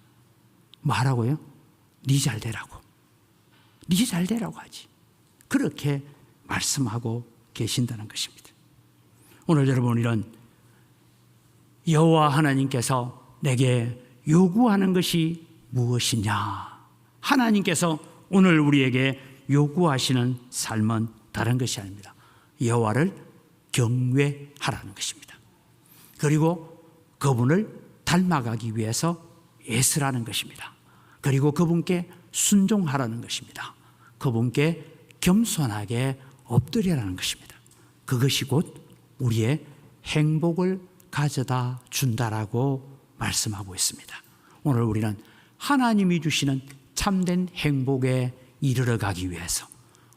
뭐라고요? 네 잘 되라고. 네 잘 되라고 하지. 그렇게 말씀하고 계신다는 것입니다. 오늘 여러분, 이런 여호와 하나님께서 내게 요구하는 것이 무엇이냐? 하나님께서 오늘 우리에게 요구하시는 삶은 다른 것이 아닙니다. 여호와를 경외하라는 것입니다. 그리고 그분을 닮아가기 위해서 애쓰라는 것입니다. 그리고 그분께 순종하라는 것입니다. 그분께 겸손하게 엎드리라는 것입니다. 그것이 곧 우리의 행복을 가져다 준다라고 말씀하고 있습니다. 오늘 우리는 하나님이 주시는 참된 행복에 이르러 가기 위해서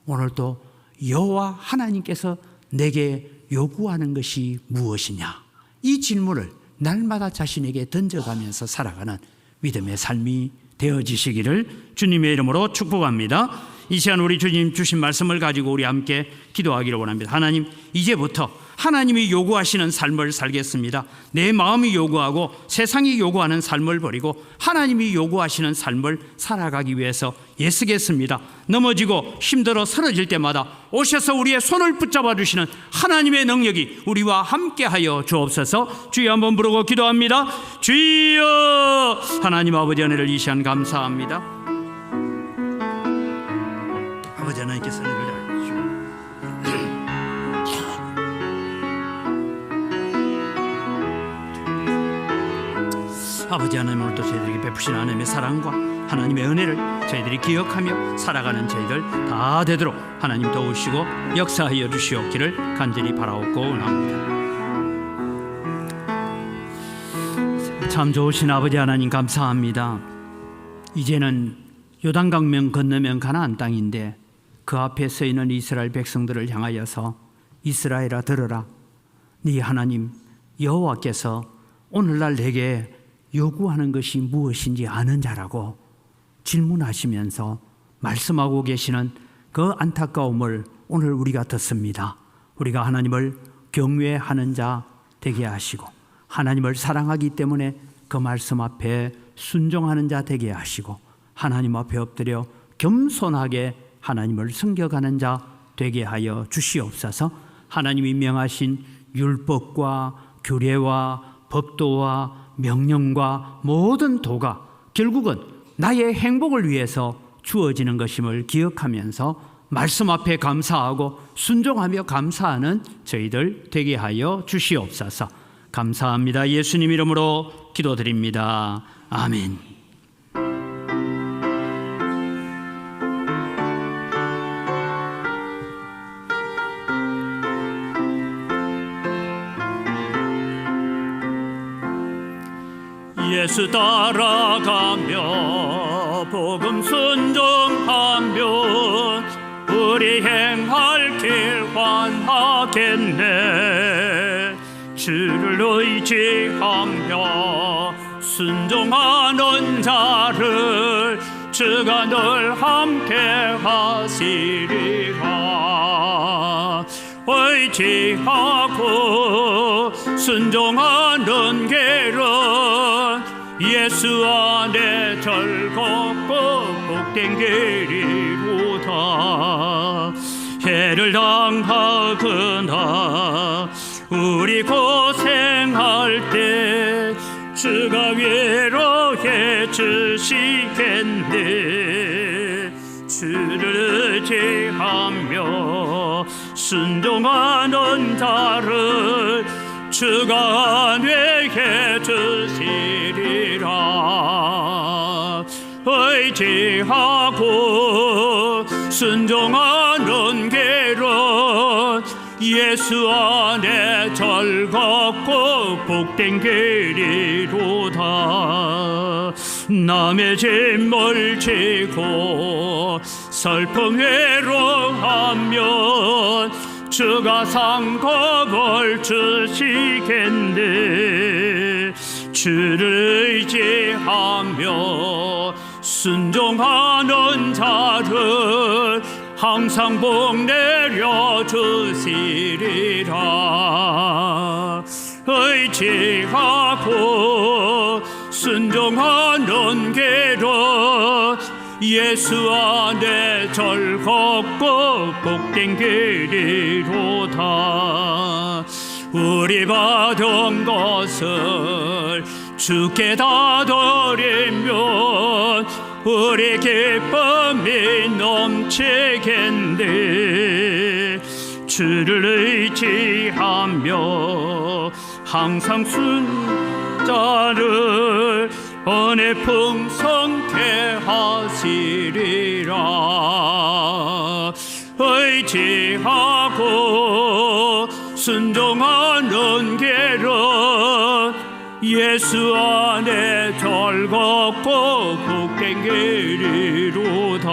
오늘도 여호와 하나님께서 내게 요구하는 것이 무엇이냐, 이 질문을 날마다 자신에게 던져가면서 살아가는 믿음의 삶이 되어지시기를 주님의 이름으로 축복합니다. 이 시간 우리 주님 주신 말씀을 가지고 우리 함께 기도하기를 원합니다. 하나님, 이제부터 하나님이 요구하시는 삶을 살겠습니다. 내 마음이 요구하고 세상이 요구하는 삶을 버리고 하나님이 요구하시는 삶을 살아가기 위해서 애쓰겠습니다. 넘어지고 힘들어 쓰러질 때마다 오셔서 우리의 손을 붙잡아 주시는 하나님의 능력이 우리와 함께하여 주옵소서. 주여 한번 부르고 기도합니다. 주여. 하나님 아버지, 은혜를 이 시간 감사합니다. 하나님께서 은혜를 주시고 아버지 하나님, 오늘도 저희들에게 베푸신 하나님의 사랑과 하나님의 은혜를 저희들이 기억하며 살아가는 저희들 다 되도록 하나님 도우시고 역사하여 주시옵기를 간절히 바라옵고 원합니다. 참 좋으신 아버지 하나님, 감사합니다. 이제는 요단강명 건너면 가나안 땅인데 그 앞에 서 있는 이스라엘 백성들을 향하여서 이스라엘아 들으라, 네 하나님 여호와께서 오늘날 내게 요구하는 것이 무엇인지 아는 자라고 질문하시면서 말씀하고 계시는 그 안타까움을 오늘 우리가 듣습니다. 우리가 하나님을 경외하는 자 되게 하시고 하나님을 사랑하기 때문에 그 말씀 앞에 순종하는 자 되게 하시고 하나님 앞에 엎드려 겸손하게 하나님을 섬겨가는 자 되게 하여 주시옵소서. 하나님이 명하신 율법과 규례와 법도와 명령과 모든 도가 결국은 나의 행복을 위해서 주어지는 것임을 기억하면서 말씀 앞에 감사하고 순종하며 감사하는 저희들 되게 하여 주시옵소서. 감사합니다. 예수님 이름으로 기도드립니다. 아멘. 예수 따라가며 복음 순종하면 우리 행할 길 환하겠네. 주를 의지하며 순종하는 자를 주가 늘 함께 하시리라. 의지하고 순종하는 길은 예수 안에 즐겁고 복된 길이로다. 해를 당하거나 우리 고생할 때 주가 위로해 주시겠네. 주를 의지하며 순종하는 자를 주가 안위해 주시리라. 의지하고 순종하는 길은 예수 안에 즐겁고 복된 길이로다. 남의 짐을 지고 슬픔 외로하면 주가 상급을 주시겠네. 주를 의지하며 순종하는 자를 항상 복 내려주시리라. 의지하고 순종하는 길은 예수 안에 즐겁고 복된 길이로다. 우리 받은 것을 주께 다 드리면 우리 기쁨이 넘치겠네. 주를 의지하며 항상 순자를 은혜 풍성케 하시리라. 의지하고 순종하는 길은 예수 안에 즐겁고 복된 길이로다.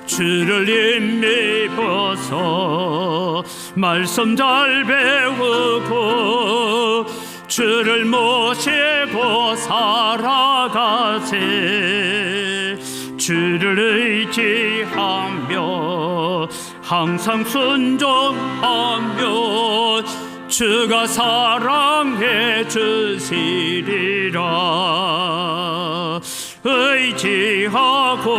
주를 힘입어서 말씀 잘 배우고 주를 모시고 살아가세. 주를 의지하며 항상 순종하며 주가 사랑해 주시리라. 의지하고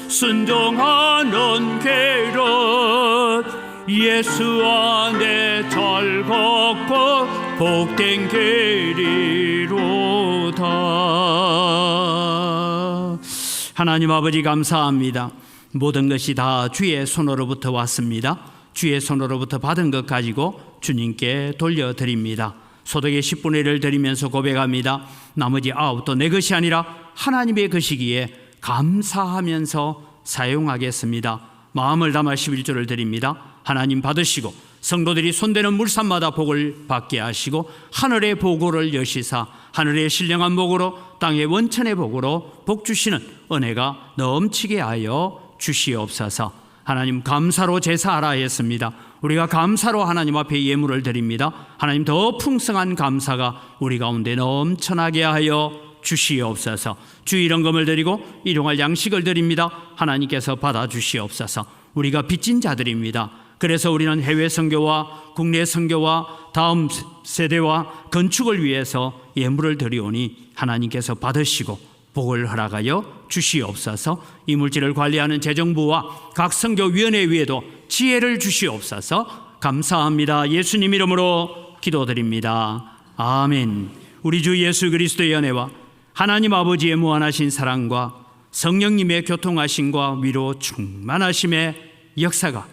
순종하는 길은 예수 안에 즐겁고 복된 길이로다. 하나님 아버지 감사합니다. 모든 것이 다 주의 손으로부터 왔습니다. 주의 손으로부터 받은 것 가지고 주님께 돌려드립니다. 소득의 10분의 1을 드리면서 고백합니다. 나머지 9도 내 것이 아니라 하나님의 것이기에 감사하면서 사용하겠습니다. 마음을 담아 11조를 드립니다. 하나님 받으시고 성도들이 손대는 물산마다 복을 받게 하시고 하늘의 보고를 여시사 하늘의 신령한 복으로 땅의 원천의 복으로 복 주시는 은혜가 넘치게 하여 주시옵소서. 하나님 감사로 제사하라 했습니다. 우리가 감사로 하나님 앞에 예물을 드립니다. 하나님 더 풍성한 감사가 우리 가운데 넘쳐나게 하여 주시옵소서. 주 일원금을 드리고 일용할 양식을 드립니다. 하나님께서 받아주시옵소서. 우리가 빚진 자들입니다. 그래서 우리는 해외 선교와 국내 선교와 다음 세대와 건축을 위해서 예물을 드리오니 하나님께서 받으시고 복을 허락하여 주시옵소서. 이 물질을 관리하는 재정부와 각 선교위원회 위에도 지혜를 주시옵소서. 감사합니다. 예수님 이름으로 기도드립니다. 아멘. 우리 주 예수 그리스도의 은혜와 하나님 아버지의 무한하신 사랑과 성령님의 교통하심과 위로 충만하심의 역사가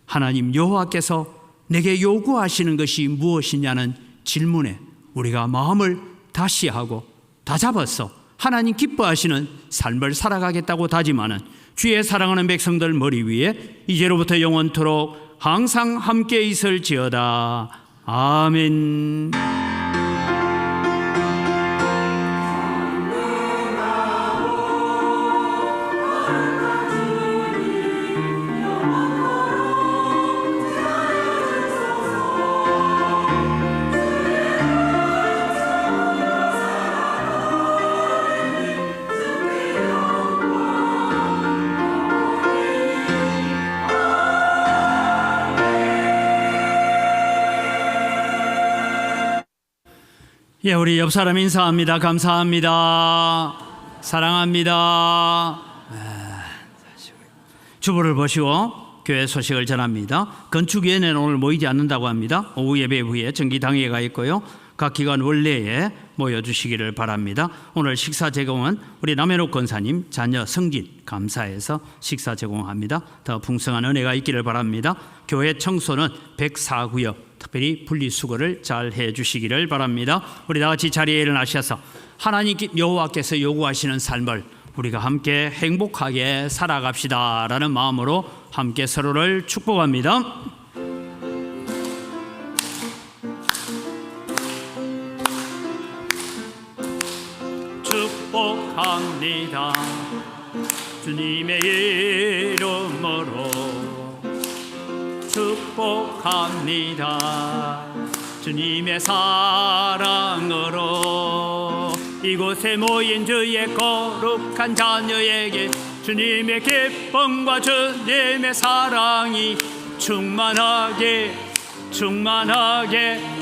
하나님 여호와께서 내게 요구하시는 것이 무엇이냐는 질문에 우리가 마음을 다시 하고 다잡아서 하나님 기뻐하시는 삶을 살아가겠다고 다짐하는 주의 사랑하는 백성들 머리 위에 이제로부터 영원토록 항상 함께 있을지어다. 아멘. 예, 우리 옆 사람 인사합니다. 감사합니다. 사랑합니다. 주보를 보시고 교회 소식을 전합니다. 건축위원회는 오늘 모이지 않는다고 합니다. 오후 예배 후에 정기당회가 있고요. 각 기관 원래에 모여주시기를 바랍니다. 오늘 식사 제공은 우리 남해록 권사님 자녀 성진 감사해서 식사 제공합니다. 더 풍성한 은혜가 있기를 바랍니다. 교회 청소는 104구역 특별히 분리수거를 잘 해주시기를 바랍니다. 우리 다같이 자리에 일어나셔서 하나님 여호와께서 요구하시는 삶을 우리가 함께 행복하게 살아갑시다 라는 마음으로 함께 서로를 축복합니다. 축복합니다. 주님의 이름으로 축복합니다. 주님의 사랑으로 이곳에 모인 주의 거룩한 자녀에게 주님의 기쁨과 주님의 사랑이 충만하게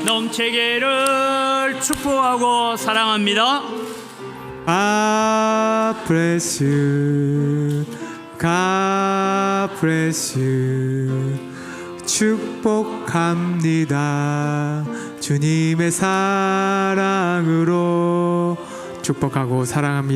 넘치기를 축복하고 사랑합니다. God bless you. God bless you. 축복합니다. 주님의 사랑으로 축복하고 사랑합니다.